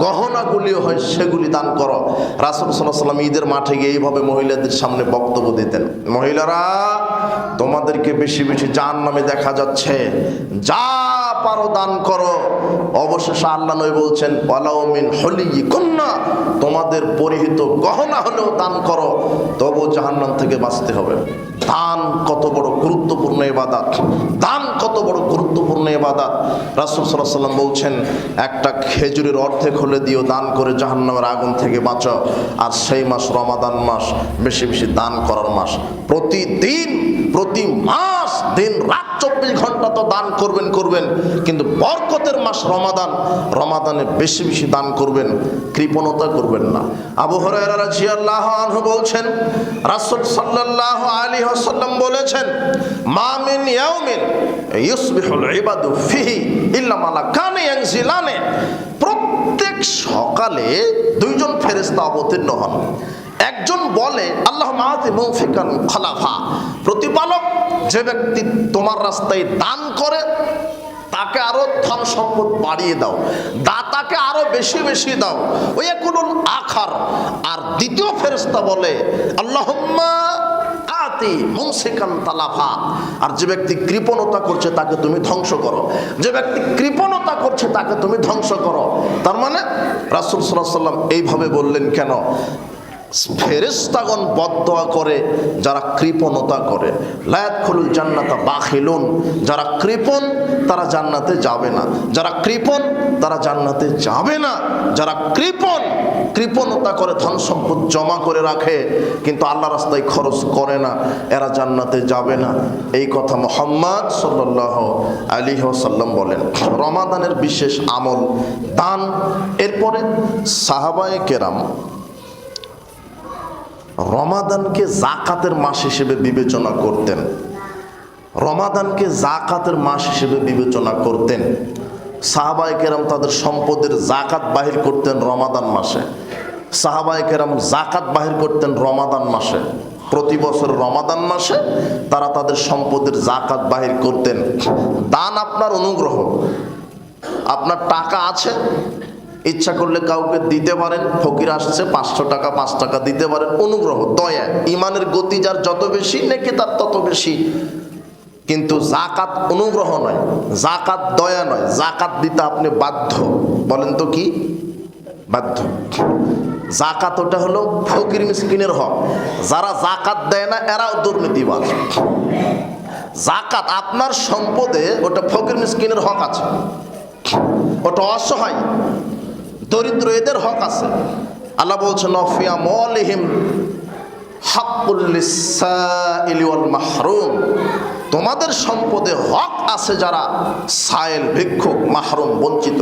গহনাগুলিও হয় সেগুলি দান করো। রাসূল সাল্লাল্লাহু আলাইহি ওয়াসাল্লাম ঈদের মাঠে গিয়ে এইভাবে মহিলাদের সামনে বক্তব্য দিতেন, মহিলারা তোমাদেরকে বেশি বেশি জাহান্নামে দেখা যাচ্ছে, যা পারো দান করো। অবশেষে আল্লাহ নবী বলছেন ওয়ালাউ মিন হুলিয়িকুন্না, তোমাদের পরিহিত গহনা হলেও দান করো, তবু জাহান্নাম থেকে বাঁচতে হবে। দান কত বড় গুরুত্বপূর্ণ ইবাদত, দান কত বড় গুরুত্বপূর্ণ ইবাদত। রাসূল সাল্লাল্লাহু আলাইহি ওয়াসাল্লাম বলছেন একটা খেজুরের অর্ধেক হলে দিও, দান করে জাহান্নামের আগুন থেকে বাঁচো। আর সেই মাস রমাদান মাস, বেশি বেশি দান করার মাস। প্রতিদিন, প্রতি মাস, দিন রাত 24 ঘন্টা তো দান করবেন, কিন্তু বরকতের মাস রমাদান, রমাদানে বেশি বেশি দান করবেন, কৃপণতা করবেন না। আবু হুরায়রা রাদিয়াল্লাহু আনহু বলছেন রাসূল সাল্লাল্লাহু আলাইহি ওয়াসাল্লাম বলেছেন মা মিন ইয়াউমিন ইউসবিহুল ইবাদু ফিহি ইল্লা মালাকান ইয়ানজিলানে, প্রত্যেক সকালে 2 জন ফেরেশতা অবতীর্ণ হন। একজন বলে আল্লাহুম্মা আতি মুনফিকান খলাফা, প্রতিপালক যে ব্যক্তি তোমার রাস্তায় দান করে তাকে আরো ধন সম্পদ বাড়িয়ে দাও, দাতাকে আরো বেশি বেশি দাও। ওই একুলুল আখার। আর দ্বিতীয় ফেরেশতা বলে আল্লাহুম্মা আতি মুনসিকান তালাফা, আর যে ব্যক্তি কৃপণতা করছে তাকে তুমি ধ্বংস করো, যে ব্যক্তি কৃপণতা করছে তাকে তুমি ধ্বংস করো। তার মানে রাসূল সাল্লাল্লাহু আলাইহি ওয়াসাল্লাম এইভাবে বললেন কেন? ফেরেশতাগণ বদদোয়া করে যারা কৃপণতা করে। লা ইয়াদখুলুল জান্নাতা বাখিলুন, যারা কৃপণ তারা জান্নাতে যাবে না, যারা কৃপণ তারা জান্নাতে যাবে না। যারা কৃপণতা করে ধন সম্পদ জমা করে রাখে কিন্তু আল্লাহ রাস্তায় খরচ করে না, এরা জান্নাতে যাবে না। এই কথা মুহাম্মদ সাল্লাল্লাহু আলাইহি ওয়াসাল্লাম বলেন। রমাদানের বিশেষ আমল দান। এরপরে সাহাবায়ে কেরাম রমাদানকে জাকাতের মাস হিসেবে বিবেচনা করতেন। রমাদানকে জাকাতের মাস হিসেবে বিবেচনা করতেন। সাহাবায়ে কেরাম তাদের সম্পদের জাকাত বাহির করতেন রমাদান মাসে। সাহাবায়ে কেরাম জাকাত বাহির করতেন রমাদান মাসে। প্রতি বছর রমাদান মাসে তারা তাদের সম্পদের জাকাত বাহির করতেন। দান আপনার অনুগ্রহ। আপনার টাকা আছে, ইচ্ছা করলে কাউকে দিতে পারেন। ফকির আসছে, 500 টাকা 5 টাকা দিতে পারেন। অনুগ্রহ, দয়া। ইমানের গতি যার যত বেশি, নেকি তার তত বেশি। কিন্তু জাকাত অনুগ্রহ নয়, জাকাত দয়া নয়, জাকাত দিতে আপনি বাধ্য। বলেন তো কি? বাধ্য। জাকাত ওটা হলো ফকির মিসকিনের হক। যারা জাকাত দেয় না এরাও দুর্নীতিবাজ। জাকাত আপনার সম্পদে ওটা ফকির মিসকিনের হক আছে, ওটা অসহায় দরিদ্র এদের হক আছে। আল্লাহ বলছেন নফিয়া মলিহিম হাক্কুল লিসাইলি ওয়াল মাহরুম, তোমাদের সম্পদে হক আছে যারা সায়েল, ভিক্ষুক, মাহরুম, বঞ্চিত,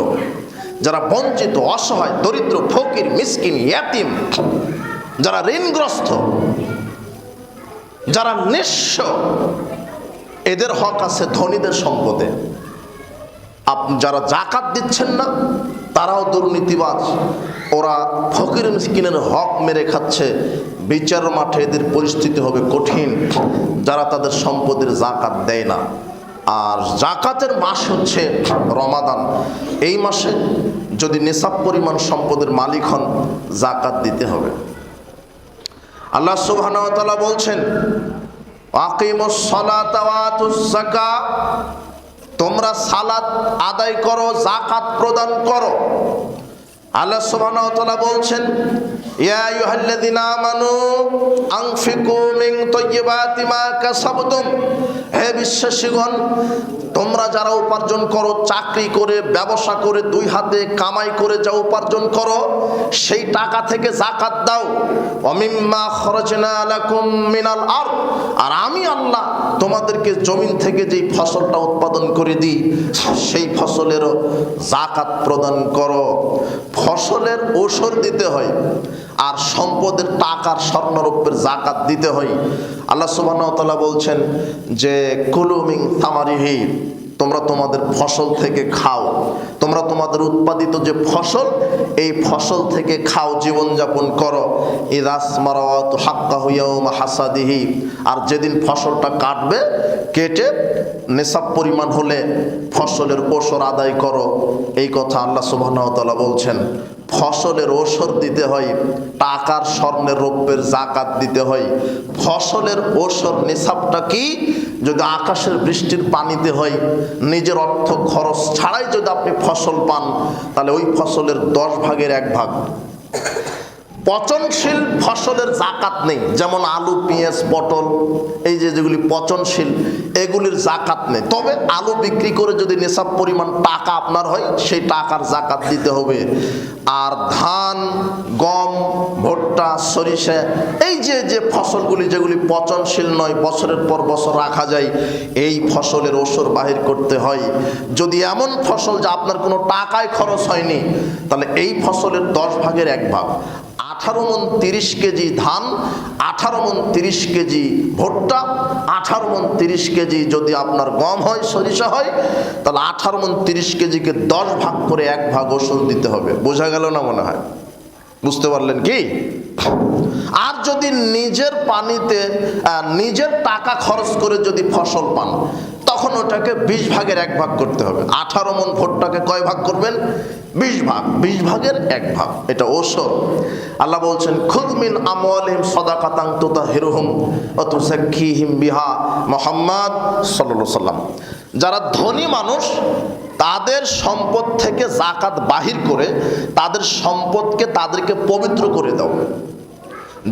যারা বঞ্চিত, অসহায়, দরিদ্র, ফকির, মিসকিন, ইয়াতিম, যারা ঋণগ্রস্ত, যারা নিঃস্ব, এদের হক আছে ধনীদের সম্পদে। আপনি যারা জাকাত দিচ্ছেন না তারাও দুর্নীতিবাজ। ওরা ফকির মিসকিনের হক মেরে খাচ্ছে। বিচার মাঠে এদের পরিস্থিতি হবে কঠিন, যারা তাদের সম্পদের জাকাত দেয় না। আর জাকাতের মাস হচ্ছে রমাদান। এই মাসে যদি নিসাব পরিমাণ সম্পদের মালিক হন জাকাত দিতে হবে। আল্লাহ সুবহানাহু ওয়া তাআলা বলছেন আকিমুস সালাতা ওয়া আতুজ যাকাত, তোমরা সালাত আদায় করো, যাকাত প্রদান করো। আল্লাহ সুবহানাহু ওয়া তাআলা বলছেন ইয়া আইয়ুহাল্লাযিনা আমানু আনফিকু মিন তাইয়্যিবাতি মা কাসাবতুম, হে বিশ্বাসীগণ তোমরা যারা উপার্জন করো, চাকরি করে, ব্যবসা করে, দুই হাতে কামাই করে যা উপার্জন করো সেই টাকা থেকে যাকাত দাও। ওয়া মিম্মা খরাজনা লাকুম মিনাল আরদ, আর আমি আল্লাহ তোমাদেরকে জমিন থেকে যেই ফসলটা উৎপাদন করে দিই সেই ফসলেরও যাকাত প্রদান করো। ফসলের ওসর দিতে হয় আর সম্পদের টাকার স্বর্ণরৌপ্যের যাকাত দিতে হয়। আল্লাহ সুবহানাহু ওয়া তাআলা বলছেন যে কুলু মিন তামারিহি, তোমরা তোমাদের ফসল থেকে খাও, তোমরা তোমাদের উৎপাদিত যে ফসল এই ফসল থেকে খাও, জীবনযাপন করো। ইযাসমারাতু হাক্কাহু ইয়াওমা হাসাদিহি, আর যেদিন ফসলটা কাটবে কেটে নিসাব পরিমাণ হলে ফসলের ওসর আদায় করো। এই কথা আল্লাহ সুবহানাহু ওয়া তাআলা বলছেন। ফসলের ওসর দিতে হয়, টাকার স্বর্ণের রৌপ্যের যাকাত দিতে হয়। ফসলের ওসর নিসাবটা কি? যদি আকাশের বৃষ্টির পানিতে হয়, নিজের অর্থ খরচ ছাড়াই যদি আপনি ফসল পান তাহলে ওই ফসলের 10 ভাগের 1 ভাগ। পচনশীল ফসলের যাকাত নেই, যেমন আলু, পেঁয়াজ, পটল, এই যেগুলি পচনশীল এগুলির যাকাত নেই। তবে আলু বিক্রি করে যদি নিসাব পরিমাণ টাকা আপনার হয় সেই টাকার যাকাত দিতে হবে। আর ধান, গম, ভুট্টা, সরিষা, এই যে ফসলগুলি যেগুলি পচনশীল নয়, বছরের পর বছর রাখা যায়, এই ফসলের ওসর বাহির করতে হয়। যদি এমন ফসল যা আপনার কোনো টাকায় খরচ হয়নি তাহলে এই ফসলের 10 ভাগের 1 ভাগ, 18 মণ 30 কেজি ধান, 18 মণ 30 কেজি ভুট্টা, 18 মণ 30 কেজি যদি আপনার গম হয়, সরিষা হয়, তাহলে 18 মণ 30 কেজিকে 10 ভাগ করে 1 ভাগ ওসর দিতে হবে। বোঝা গেল না মনে হয়? বুঝতে পারলেন কি? আর যদি নিজের পানিতে নিজের টাকা খরচ করে যদি ফসল পান তখন ওটাকে 20 ভাগের 1 ভাগ করতে হবে। 18 মণ ভুট্টাকে কয় ভাগ করবেন? 20 ভাগ, 20 ভাগের 1 ভাগ, এটা ওসর। আল্লাহ বলছেন খুয মিন আমওয়ালিহিম সাদাকাতান তুতাহিরুহুম ওয়া তুযাক্কিহিম বিহা, মুহাম্মদ সাল্লাল্লাহু আলাইহি ওয়াসাল্লাম। যারা ধনী মানুষ তাদের সম্পদ থেকে যাকাত বাহির করে তাদের সম্পদকে তাদেরকে পবিত্র করে দাও।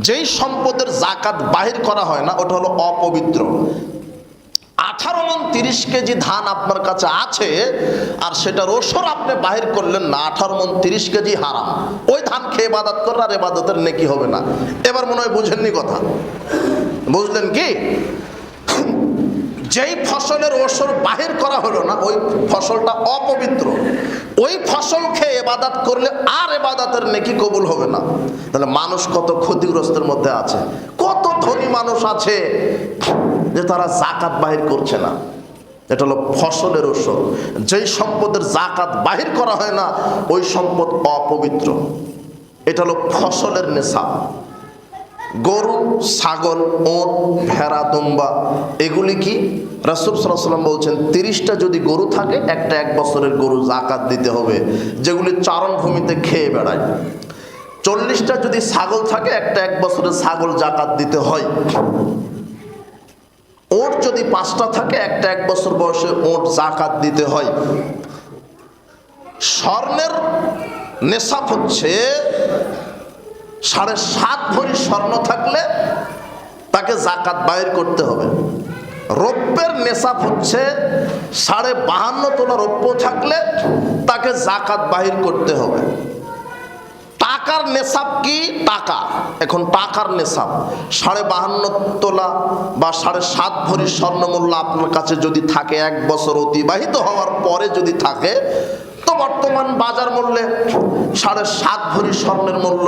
যেই সম্পদের জাকাত বাহির করা হয় না ওটা হলো অপবিত্র। 18 মণ 30 কেজি ধান আপনার কাছে আছে আর সেটার ওসর আপনি বাহির করলেন না, 18 মণ 30 কেজি হারাম। ওই ধান খেয়ে ইবাদত করলে আর ইবাদতের নেকি হবে না। এবার মনে হয় বুঝেননি কথা, বুঝলেন কি? যেই ফসলের ওসর বাহির করা হলো না ওই ফসলটা অপবিত্র, ওই ফসল খেয়ে ইবাদত করলে আর ইবাদতের নেকি কবুল হবে না। তাহলে মানুষ কত ক্ষতিগ্রস্তের মধ্যে আছে, কত ধনী মানুষ আছে যে তারা জাকাত বাহির করছে না। এটা হলো ফসলের ওসর। যেই সম্পদের জাকাত বাহির করা হয় না ওই সম্পদ অপবিত্র। এটা হলো ফসলের নেশাব। গরু, ছাগল, ওট, ভেড়া, দুম্বা এগুলি কি রাসূল সাল্লাল্লাহু আলাইহি ওয়াসাল্লাম বলছেন 30টা যদি গরু থাকে একটা 1 বছরের গরু জাকাত দিতে হবে, যেগুলি চারণভূমিতে খেয়ে বেড়ায়। 40টা যদি ছাগল থাকে একটা 1 বছরের ছাগল জাকাত দিতে হয়। ওট যদি 5টা থাকে একটা 1 বছর বয়সে ওট জাকাত দিতে হয়। স্বর্ণের নেশাব হচ্ছে 7.5 ভরি স্বর্ণ থাকলে তাকে জাকাত বাহির করতে হবে। রৌপ্যের নেশাব হচ্ছে 52.5 তোলা রৌপ্য থাকলে তাকে জাকাত বাহির করতে হবে। টাকার নেশাব কি? টাকা, এখন টাকার নেশাব 52.5 তোলা বা 7.5 ভরি স্বর্ণমূল্য আপনার কাছে যদি থাকে 1 বছর অতিবাহিত হওয়ার পরে যদি থাকে তো বর্তমান বাজার মূল্যে 7.5 ভরি স্বর্ণের মূল্য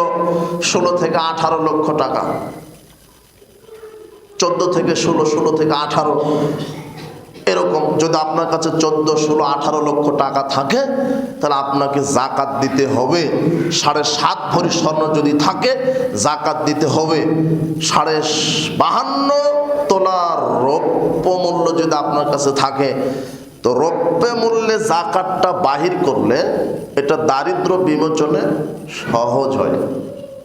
16 থেকে 18 লক্ষ টাকা। 14 থেকে 16, 16 থেকে 18 এরকম। যদি আপনার কাছে 14, 16, 18 লক্ষ টাকা থাকে তাহলে আপনাকে জাকাত দিতে হবে। 7.5 ভরি স্বর্ণ যদি থাকে জাকাত দিতে হবে। 52.5 তোলার রৌপ্য মূল্য যদি আপনার কাছে থাকে তো রৌপ্য মূল্যে জাকাতটা বাহির করলে এটা দারিদ্র বিমোচনে সহজ হয়।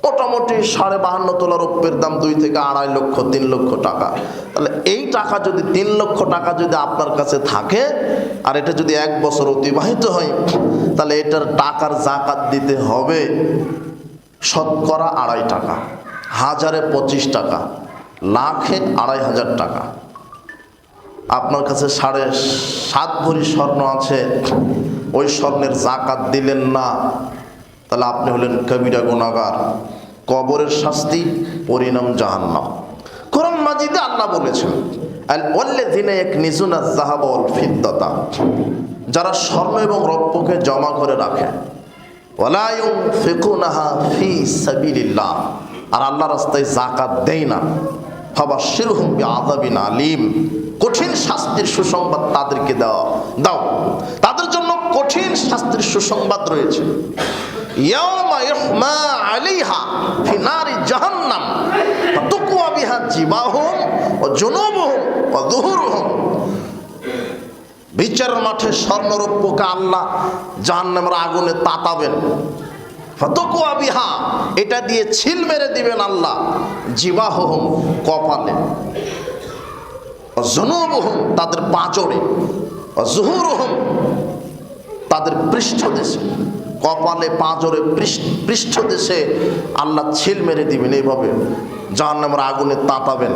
মোটামুটি 52.5 তোলা রৌপ্যের দাম 2 থেকে 2.5 লক্ষ, 3 লক্ষ টাকা। তাহলে এই টাকা যদি 3 লক্ষ টাকা যদি আপনার কাছে থাকে আর এটা যদি 1 বছর অতিবাহিত হয় তাহলে এটার টাকার জাকাত দিতে হবে শতকরা 2.5 টাকা, হাজারে 25 টাকা, লাখে 2.5 টাকা। আপনার কাছে 7.5 ভরি স্বর্ণ আছে, ওই স্বর্ণের জাকাত দিলেন না তাহলে আপনি হলেন কবিরা গুনাহগার। কবরের শাস্তি, পরিণাম জাহান্নাম। কোরআন মাজিদে আল্লাহ বলেছেন আল্লাযীনা ইয়াকনিজুনা আয-যাহাবা ওয়াল ফিদ্দাতা, যারা স্বর্ণ এবং রৌপ্যকে জমা করে রাখে, ওয়ালা ইউনফিকুনাহা ফি সাবিলিল্লাহ, আর আল্লাহর রাস্তায় যাকাত দেয় না, ফাবাশশিরহুম বিআযাবিন আলীম, কঠিন শাস্তির সুসংবাদ তাদেরকে দাও। তাদের জন্য কঠিন শাস্তির সুসংবাদ রয়েছে। ইয়াওমা ইউহমা আলাইহা ফি নারি জাহান্নাম ফাতুকওয়া বিহা জিবাহুম ওয়া জুনুবুহুম ওয়া যুহুরুহুম। বিচারের মাঠে স্বর্ণরৌপ্যকে আল্লাহ জাহান্নামের আগুনে তাতাবেন। ফাতুকওয়া বিহা, এটা দিয়ে ছিল মেরে দিবেন আল্লাহ, জিবাহুম কপালে, জুনুবুহুম তাদের পাঁজরে, যুহুরুহুম তাদের পৃষ্ঠদেশে। কপালে, পাঁজরে, পৃষ্ঠদেশে আল্লাহ ছিল মেরে দিবেন। এইভাবে জাহান্নামের আগুনে তাতাবেন,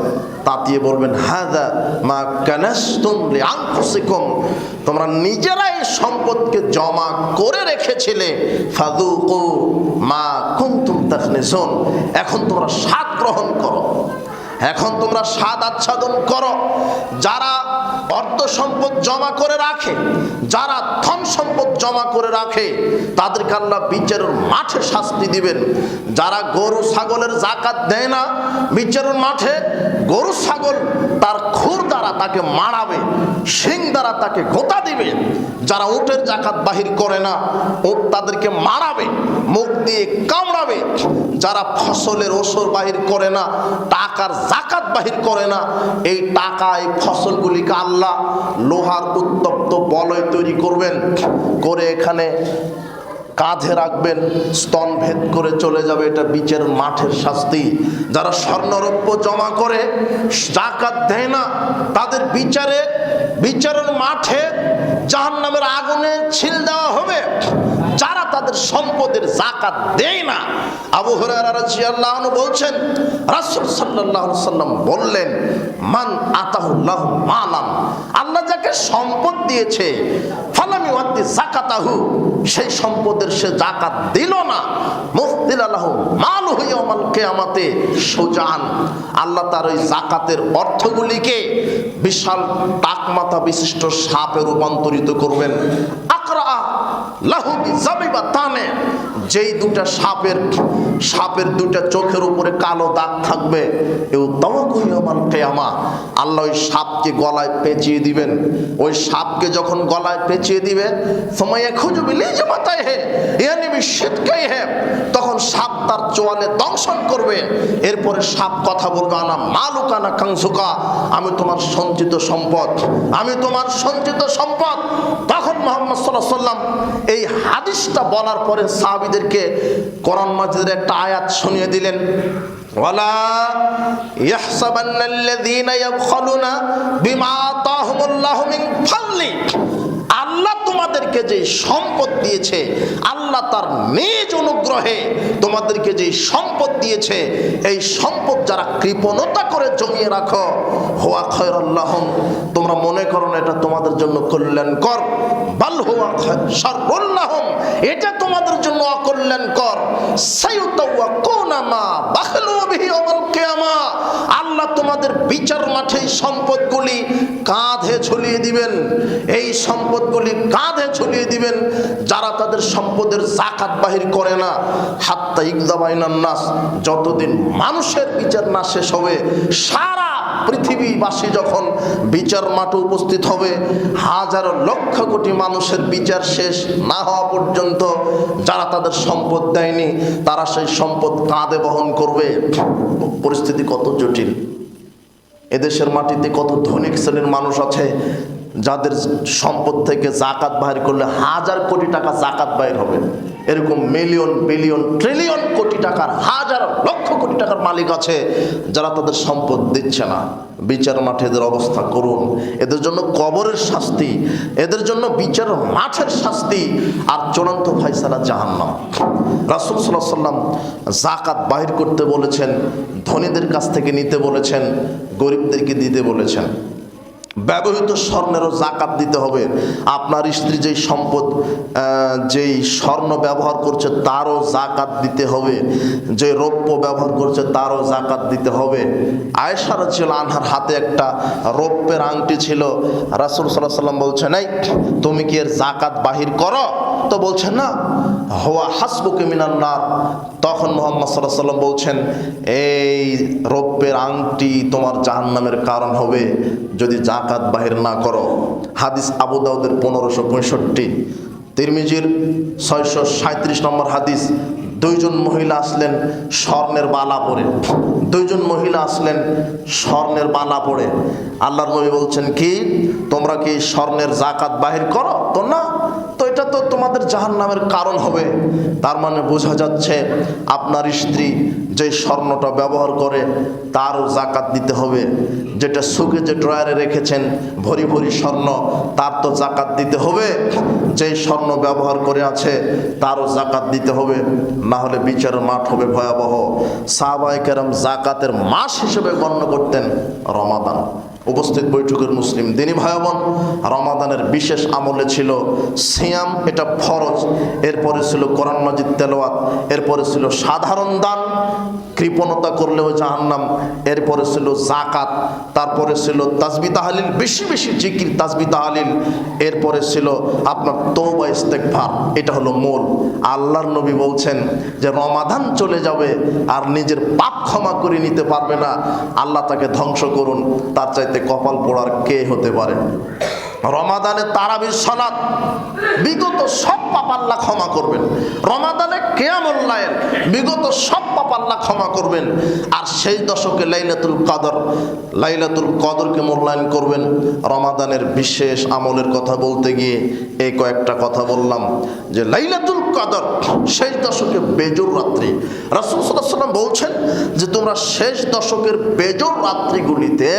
তাতিয়ে বলবেন হাযা মা কানাসতুম লিআনফুসিকুম, তোমরা নিজেরাই সম্পদকে জমা করে রেখেছিলে, ফাযুকু মা কুনতুম তাকনিজুন, এখন তোমরা স্বাদ গ্রহণ করো, এখন তোমরা স্বাদ আচ্ছাদন করো। যারা অর্থ সম্পদ জমা করে রাখে, যারা ধন সম্পদ জমা করে রাখে তাদেরকে আল্লাহ বিচারের মাঠে শাস্তি দিবেন। যারা গরু ছাগলের জাকাত দেয় না বিচারের মাঠে গরু ছাগল তার খুর দ্বারা তাকে মারাবে, শিং দ্বারা তাকে গোতা দিবে। যারা উটের জাকাত বাহির করে না উট তাদেরকে মারাবে, মুখ দিয়ে কামড়াবে। যারা ফসলের ওসর বাহির করে না, টাকার জাকাত বাহির করে না, এই টাকা এই ফসলগুলিকে আল্লাহ লোহার উত্তপ্ত বলয় তৈরি করবেন, করে এখানে কাঁধে রাখবেন, স্তন ভেদ করে চলে যাবে। এটা বিচারের মাঠের শাস্তি। যারা স্বর্ণরৌপ্য জমা করে জাকাত দেয় না তাদের বিচারের মাঠে জাহান্নামের আগুনে ছিল দেওয়া হবে। যারা তাদের সম্পদের যাকাত দেয় না। আবু হুরায়রা রাদিয়াল্লাহু আনহু বলছেন, রাসূল সাল্লাল্লাহু আলাইহি সাল্লাম বললেন, মান আতাহুল্লাহু মালান, আল্লাহ যাকে সম্পদ দিয়েছে, ফালাম ইউআদ্দি যাকাতাহু, সেই সম্পদের সে যাকাত দিল না, মুফতিলাহু মালুহু ইয়াউমাল কিয়ামাতে সুজান, আল্লাহ তার ওই যাকাতের অর্থগুলিকে বিশাল টাকমাথা বিশিষ্ট সাপে রূপান্তরিত করবেন। আকরা লাহু বিজাবিবাতানে, যেই দুটা সাপের দুটা চোখের উপরে কালো দাগ থাকবে, এও তাওয়াকু ইয়াউমাল কিয়ামা, আল্লাহ ওই সাপকে গলায় পেঁচিয়ে দিবেন। ওই সাপকে যখন গলায় পেঁচিয়ে দিবে, সময় খুঁজু বিলিজে মাথায় হে ইয়ানি বিশিদকাই হে, তখন সাপ তার চোয়ালে দংশন করবে। এরপরে সাপ কথা বলবে, আনা মালুকা না কাংসুকা, আমি তোমার সঞ্চিত সম্পদ, আমি তোমার সঞ্চিত সম্পদ। তখন মুহাম্মদ সাল্লাল্লাহু আলাইহি ওয়াসাল্লাম এই হাদিসটা বলার পরে সাহাবীদেরকে কোরআন মাজিদের একটা আয়াত শুনিয়ে দিলেন, ওয়ালা ইয়াহসাবান্নাল্লাযীনা ইয়াবখালুনা বিমা আতাহুমুল্লাহু মিন ফাদলি, আল্লাহ তোমাদেরকে যে সম্পদ দিয়েছে, আল্লাহ তার নিজ অনুগ্রহে তোমাদেরকে যে সম্পদ দিয়েছে, এই সম্পদ যারা কৃপণতা করে জমিয়ে রাখো, হুয়া খায়রুল লাহুম, তোমরা মনে করো না এটা তোমাদের জন্য কল্যাণকর, বাল হুয়া শাররুল লাহুম, এটা তোমাদের জন্য অকল্যাণকর। সায়ুতাওয়াকুনা মা বাখলু বিহি ইয়াউমাল কিয়ামা, আল্লাহ তোমাদের বিচার মাঠে এই সম্পদগুলি কাঁধে ঝুলিয়ে দিবেন, এই সম্পদগুলি কাঁধে ঝুলিয়ে দিবেন যারা তাদের সম্পদের যাকাত বাহির করে না। হাত্তা ইকদাবাইনান নাস, যতদিন মানুষের বিচার না শেষ হবে, সারা পৃথিবীবাসী যখন বিচার মাঠে উপস্থিত হবে, হাজারো লক্ষ কোটি মানুষের বিচার শেষ না হওয়া পর্যন্ত যারা তাদের সম্পদ দেয়নি, তারা সেই সম্পদ কাঁধে বহন করবে। পরিস্থিতি কত জটিল। এদেশের মাটিতে কত ধনিক শ্রেণীর মানুষ আছে যাদের সম্পদ থেকে যাকাত বাহির করলে হাজার কোটি টাকা যাকাত বাহির হবে। এরকম মিলিয়ন বিলিয়ন ট্রিলিয়ন কোটি টাকার, হাজার লক্ষ কোটি টাকার মালিক আছে যারা তাদের সম্পদ দিচ্ছে না। বিচার মাঠে এদের অবস্থা করুন। এদের জন্য কবরের শাস্তি, এদের জন্য বিচার মাঠের শাস্তি, আর চূড়ান্ত ফায়সালা জাহান্নাম। রাসূল সাল্লাল্লাহু আলাইহি ওয়াসাল্লাম যাকাত বাহির করতে বলেছেন, ধনীদের কাছ থেকে নিতে বলেছেন, গরিবদেরকে দিতে বলেছেন। ব্যবহৃত স্বর্ণেরও যাকাত দিতে হবে। আপনার স্ত্রী যেই সম্পদ, যেই স্বর্ণ ব্যবহার করছে তারও যাকাত দিতে হবে, যে রৌপ্য ব্যবহার করছে তারও যাকাত দিতে হবে। আয়েশা রাদিয়াল্লাহু আনহার হাতে একটা রৌপ্যের আংটি ছিল। রাসূল সাল্লাল্লাহু আলাইহি ওয়াসাল্লাম বলছেন, এই তুমি কি এর যাকাত বাহির করো? তো বলছেন না, হুয়া হাসবুকা মিনান নার। তখন মুহাম্মদ সাল্লাল্লাহু আলাইহি ওয়াসাল্লাম বলছেন, এই রৌপ্যের আংটি তোমার জাহান্নামের কারণ হবে যদি যাকাত বাহির না করো। হাদিস আবু দাউদের 1565, তিরমিজির 637 নম্বর হাদিস। দুইজন মহিলা আসলেন স্বর্ণের বালা পরে, দুইজন মহিলা আসলেন স্বর্ণের বালা পরে। আল্লাহর নবী বলছেন, কি তোমরা কি স্বর্ণের যাকাত বাহির করো? তো না, তো এটা তো তোমাদের জাহান্নামের কারণ হবে। তার মানে বোঝা যাচ্ছে আপনার স্ত্রী যে স্বর্ণটা ব্যবহার করে তারও যাকাত দিতে হবে। যেটা সুকে যে ড্রয়ারে রেখেছেন ভরি ভরি স্বর্ণ, তার তো যাকাত দিতে হবে। যেই স্বর্ণ ব্যবহার করে আছে তারও যাকাত দিতে হবে, না হলে বিচারের মাঠ হবে ভয়াবহ। সাহাবায়ে কেরাম যাকাতের মাস হিসেবে গণ্য করতেন রমাদান। উপস্থিত বৈঠকের মুসলিম দিনী ভাই বোন, রমাদানের বিশেষ আমলে ছিল সিয়াম, এটা ফরজ। এরপরে ছিল কোরআন মাজিদ তেলাওয়াত, এরপরে ছিল সাধারণ দান, কৃপণতা করলেও জাহান্নাম, এরপরে ছিল যাকাত, তারপরে ছিল তাসবিহ তাহলিল, বেশি বেশি জিকির তাসবিহ তাহলিল, এরপরে ছিল আপনার তওবা ইস্তেগফার। এটা হলো মূল। আল্লাহর নবী বলছেন যে রমাদান চলে যাবে আর নিজের পাপ ক্ষমা করে নিতে পারবে না, আল্লাহ তাকে ধ্বংস করুন। তার চাইতে কপাল পোড়ার কে হতে পারে? রমাদানে তারাবির সালাত, বিগত সব পাপ আল্লাহ ক্ষমা করবেন। রমাদানে কিয়ামুল লাইল, বিগত সব পাপ আল্লাহ ক্ষমা করবেন। আর সেই দশকে লাইলাতুল কদরকে মূল্যায়ন করবেন। রমাদানের বিশেষ আমলের কথা বলতে গিয়ে এই কয়েকটা কথা বললাম যে লাইলাতুল কদর শেষ দশকে বেজোড় রাত্রি। রাসূল সাল্লাল্লাহু আলাইহি ওয়াসাল্লাম বলছেন যে তোমরা শেষ দশকের বেজোড় রাত্রিগুলিতে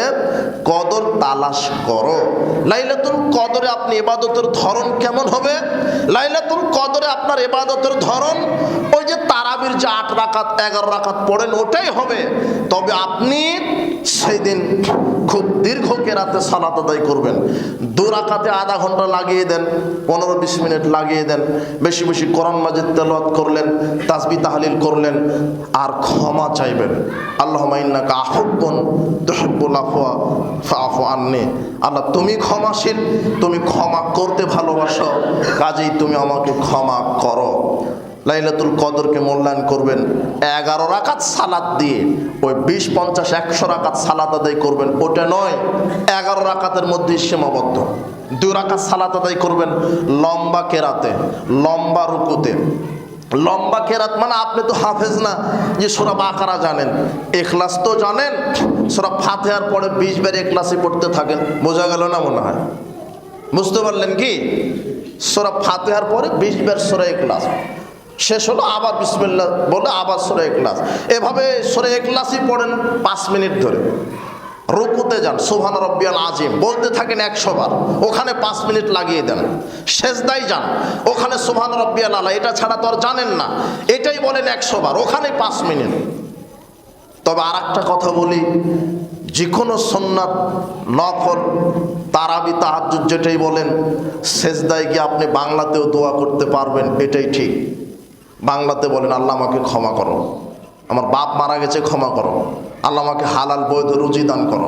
কদর তালাশ করো। লাইলাতুল কদরে আপনি ইবাদতের ধরন কেমন হবে? লাইলাতুল কদরে আপনার ইবাদতের ধরন ওই যে তারাবির যে 8 রাকাত 11 রাকাত পড়েন ওটাই হবে। তবে আপনি সেই দিন খুব দীর্ঘ কেরাতে সালাত আদায় করবেন। 2 রাকাতে আধা ঘন্টা লাগিয়ে দেন, 15-20 মিনিট লাগিয়ে দেন, বেশি বেশি কোরআন মাজিদ তেলাওয়াত করলেন, তাসবিহ তাহলিল করলেন, আর ক্ষমা চাইবেন। আল্লাহুম্মা ইন্নাকা আফুব্বুন তুহিব্বুল আফওয়া ফাআফু আন্নি। আল্লাহ তুমি ক্ষমাশীল, তুমি ক্ষমা করতে ভালোবাসো, কাজেই তুমি আমাকে ক্ষমা করো। লাইলাতুল কদরকে মূল্যায়ন করবেন 11 রাকাত সালাত দিয়ে। ওই 20, 50, 100 রাকাত সালাত আদায় করবেন ওটা নয়, 11 রাকাতের মধ্যে সীমাবদ্ধ। 2 রাকাত সালাত আদায় করবেন লম্বা কেরাতে, লম্বা রুকুতে। লম্বা কেরাত মানে আপনি তো হাফেজ না যে সূরা বাকারা জানেন, ইখলাস তো জানেন, সূরা ফাতিহার পরে 20 বার ইখলাসই পড়তে থাকেন। বোঝা গেল না? মনে হয় বুঝতে পারলেন কি? সূরা ফাতিহার পরে 20 বার সূরা ইখলাস, শেষ হলো আবার বিসমিল্লাহ বলে আবার সূরা ইখলাস। এভাবে সূরা ইখলাসই পড়েন 5 মিনিট ধরে। রুকুতে যান, সুবহান রাব্বিয়াল আযীম বলতে থাকেন 100 বার, ওখানে 5 মিনিট লাগিয়ে দেন। সেজদায় যান, ওখানে সুবহান রাব্বিয়াল আলা, এটা ছাড়া তো আর জানেন না, এটাই বলেন 100 বার, ওখানে 5 মিনিট। তবে আর একটা কথা বলি, যে কোনো সুন্নাত নফল তারাবি তাহাজ্জুদ যেটাই বলেন, সেজদায় গিয়ে আপনি বাংলাতেও দোয়া করতে পারবেন, এটাই ঠিক। বাংলাতে বলেন আল্লাহ আমাকে ক্ষমা করো, আমার বাপ মারা গেছে ক্ষমা করো, আল্লাহ আমাকে হালাল বৈধ রুজি দান করো,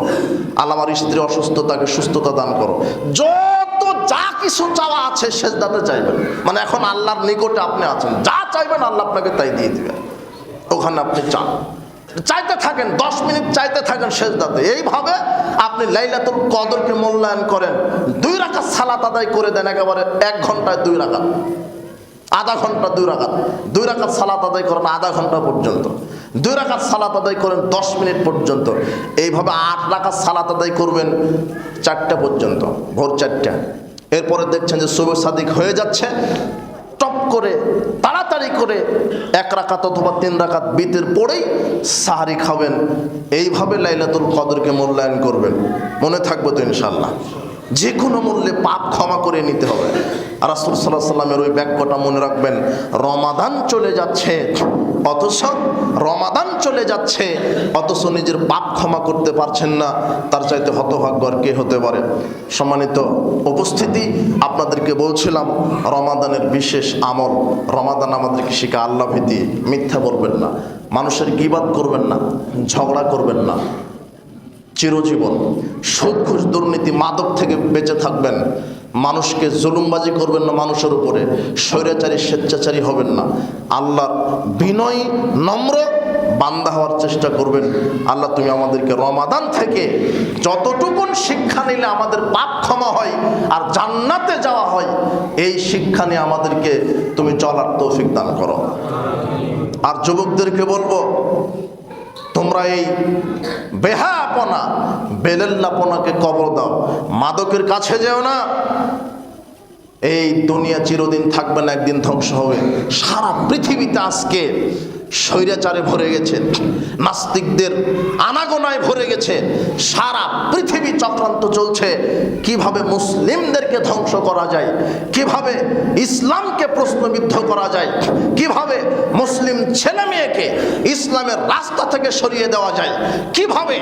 আল্লাহ আমার স্ত্রী অসুস্থতাকে সুস্থতা দান করো। যত যা কিছু চাওয়া আছে সেজদাতে চাইবেন, মানে এখন আল্লাহর নিকটে আপনি আছেন, যা চাইবেন আল্লাহ আপনাকে তাই দিয়ে দিবেন। ওখানে আপনি চান, চাইতে থাকেন, 10 মিনিট চাইতে থাকেন সেজদাতে। এইভাবে আপনি লাইলাতুল কদরকে মূল্যায়ন করেন। 2 রাকাত সালাত আদায় করে দেন, একেবারে 1 ঘন্টায় 2 রাকাত, আধা ঘন্টা 2 রাকাত, 2 রাকাত সালাত আদায় করেন আধা ঘন্টা পর্যন্ত, 2 রাকাত সালাত আদায় করেন 10 মিনিট পর্যন্ত। এইভাবে 8 রাকাত সালাত আদায় করবেন 4টা পর্যন্ত, ভোর 4টা। এরপরে দেখছেন যে সুবহ সাদিক হয়ে যাচ্ছে, টপ করে তাড়াতাড়ি করে 1 রাকাত অথবা 3 রাকাত বিতের পরেই সাহারি খাবেন। এইভাবে লাইলাতুল কদরকে মূল্যায়ন করবেন। মনে থাকবে তো ইনশাআল্লাহ? যে কোনো মূল্যে পাপ ক্ষমা করে নিতে হবে। আর রাসূল সাল্লাল্লাহু আলাইহি ওয়াসাল্লামের ওই বাক্যটা মনে রাখবেন, রমাদান চলে যাচ্ছে অথচ নিজের পাপ ক্ষমা করতে পারছেন না, তার চাইতে হতভাগ্য আর কে হতে পারে? সম্মানিত উপস্থিতি, আপনাদেরকে বলছিলাম রমাদানের বিশেষ আমল। রমাদান আমাদেরকে শিখায় আল্লাহ ভীতি, মিথ্যা বলবেন না, মানুষের গীবাত করবেন না, ঝগড়া করবেন না, চিরজীবন সুদ ঘুষ দুর্নীতি মাদক থেকে বেঁচে থাকবেন, মানুষকে জুলুমবাজি করবেন না, মানুষের উপরে স্বৈরাচারী স্বেচ্ছাচারী হবেন না, আল্লাহর বিনয়ী নম্র বান্দা হওয়ার চেষ্টা করবেন। আল্লাহ তুমি আমাদেরকে রমাদান থেকে যতটুকুন শিক্ষা নিলে আমাদের পাপ ক্ষমা হয় আর জান্নাতে যাওয়া হয়, এই শিক্ষা নিয়ে আমাদেরকে তুমি চলার তৌফিক দান করো। আর যুবকদেরকে বলবো, তোমরা এই বেহাপনা বেলেল্লাপনাকে কবর দাও, মাদকের কাছে যেও না। এই দুনিয়া চিরদিন থাকবে না, একদিন ধ্বংস হবে। সারা পৃথিবীতে আজকে স্বৈরাচারে ভরে গেছে, নাস্তিকদের আনাগোনায় ভরে গেছে, সারা পৃথিবী চক্রান্ত চলছে কিভাবে মুসলিমদেরকে ধ্বংস করা যায়, কিভাবে ইসলামকে প্রশ্নবিদ্ধ করা যায়, কিভাবে মুসলিম ছেলে মেয়েকে ইসলামের রাস্তা থেকে সরিয়ে দেওয়া যায়, কিভাবে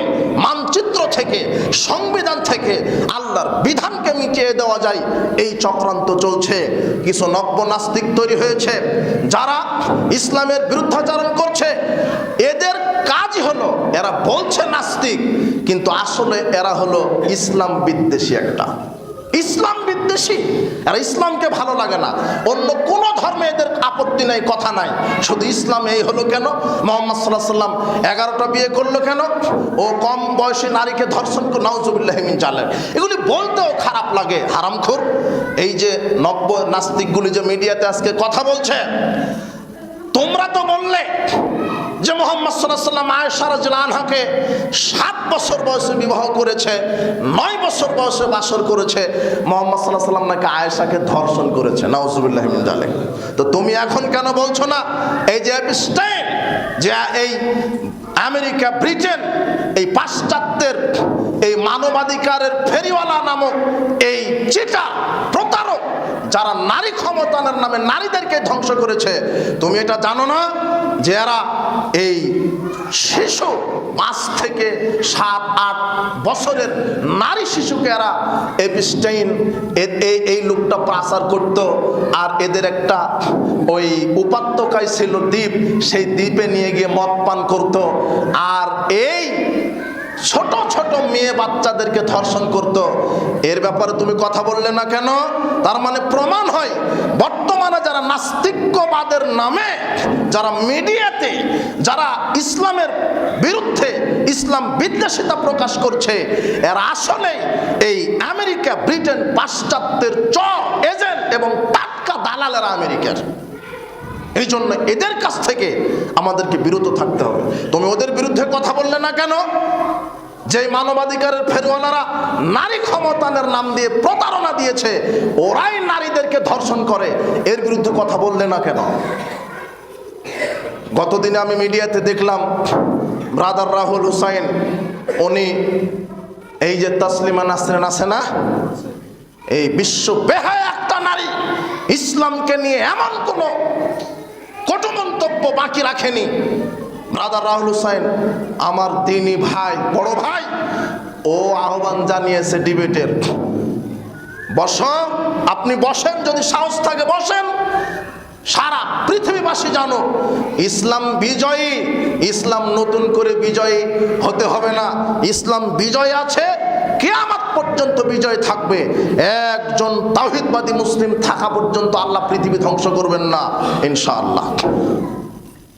মানচিত্র থেকে সংবিধান থেকে আল্লাহর বিধানকে মিটিয়ে দেওয়া যায়। এই চক্রান্ত চলছে। কিছু নব্য নাস্তিক তৈরি হয়েছে যারা ইসলামের বিরুদ্ধাচারণ করছে। এদের কাজ হলো, এরা বলছে নাস্তিক, কিন্তু আসলে এরা হলো ইসলাম বিদ্বেষী, একটা ইসলাম বিদ্বেষী। এরা ইসলামকে ভালো লাগে না, অন্য কোন ধর্মে এদের আপত্তি নাই, কথা নাই, শুধু ইসলাম এই হলো কেন, মুহাম্মদ সাল্লাল্লাহু আলাইহি ওয়াসাল্লাম 11টা বিয়ে করলো কেন, ও কম বয়সী নারীকে ধর্ষণ করে, নাউজুবিল্লাহি মিন জালিক, এগুলি বলতেও খারাপ লাগে। হারামখোর এই যে নব্য নাস্তিকগুলি যে মিডিয়াতে আজকে কথা বলছে, তোমরা তো বললে যে মুহাম্মদ সাল্লাল্লাহু আলাইহি ওয়াসাল্লাম আয়েশা রাদিয়াল্লাহু আনহাকে 7 বছর বয়সে বিবাহ করেছে, 9 বছর বয়সে বাসর করেছে, মুহাম্মদ সাল্লাল্লাহু আলাইহি ওয়াসাল্লাম নাকি আয়েশাকে ধর্ষণ করেছে। নাউজুবিল্লাহি মিন যালিক। তো তুমি এখন কেন বলছো না এই যে এপস্টাইন, যে এই আমেরিকা, ব্রিটেন, এই পাশ্চাত্যের এই মানবাধিকারের ফেরিওয়ালা নামক এই চিটা প্রতারক, যারা নারী ক্ষমতায়নের নামে নারীদেরকে ধ্বংস করেছে, তুমি এটা জানো না যে এরা এই শিশু 5 থেকে 7-8 বছরের নারী শিশুকে এরা এপস্টাইন এই লোকটা পাচার করত, আর এদের একটা ওই উপত্যকায় ছিল দ্বীপ, সেই দ্বীপে নিয়ে গিয়ে মদ পান করত, আর এই ছোট ছোট মেয়ে বাচ্চাদেরকে ধর্ষণ করত। এর ব্যাপারে তুমি কথা বললে না কেন? তার মানে প্রমাণ হয় বর্তমানে যারা নাস্তিক্যবাদের নামে, যারা মিডিয়াতে, যারা ইসলামের বিরুদ্ধে ইসলাম বিদ্বেষিতা প্রকাশ করছে, এরা আসলে এই আমেরিকা, ব্রিটেন, পাশ্চাত্যের চর এজেন্ট এবং টাটকা দালালেরা আমেরিকার। এই জন্য এদের কাছ থেকে আমাদেরকে বিরত থাকতে হবে। তুমি ওদের বিরুদ্ধে কথা বললে না কেন? যে মানবাধিকারের ফেরিওয়ালারা নারী ক্ষমতায়নের নাম দিয়ে প্রতারণা দিয়েছে, ওরাই নারীদেরকে ধর্ষণ করে, এর বিরুদ্ধে কথা বললে না কেন? গতদিনে আমি মিডিয়াতে দেখলাম ব্রাদার রাহুল হুসাইন, উনি এই যে তাসলিমা নাসরিন আছে না, এই বিশ্ব বেহায়া একটা নারী, ইসলামকে নিয়ে এমন কোনো কটু মন্তব্য বাকি রাখেনি। ব্রাদার রাহুল হুসাইন আমার দিনী ভাই, বড় ভাই, ও আহ্বান জানিয়েছে ডিবেটের। আপনি বসেন, যদি সাহস থাকে বসেন। সারা পৃথিবীবাসী জানো ইসলাম বিজয়ী, ইসলাম নতুন করে বিজয়ী হতে হবে না। ইসলাম বিজয় আছে, কিয়ামত পর্যন্ত বিজয় থাকবে। একজন তাওহীদবাদী মুসলিম থাকা পর্যন্ত আল্লাহ পৃথিবী ধ্বংস করবেন না, ইনশাআল্লাহ।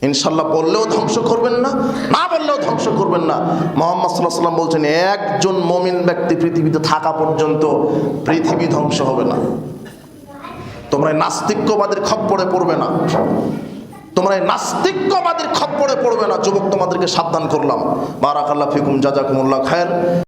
ইনশাআল্লাহ বললেও ধ্বংস করবেন না, না বললেও ধ্বংস করবেন না। মুহাম্মদ সাল্লাল্লাহু আলাইহি ওয়াসাল্লাম বলছেন একজন মুমিন ব্যক্তি পৃথিবীতে থাকা পর্যন্ত পৃথিবী ধ্বংস হবে না। তোমরা নাস্তিক্যবাদের খপ্পরে পড়বে না, তোমরা নাস্তিক্যবাদের খপ্পরে পড়বে না। যুবক, তোমাদেরকে সাবধান করলাম। বারাকাল্লাহু ফিকুম, জাযাকুমুল্লাহ খায়র।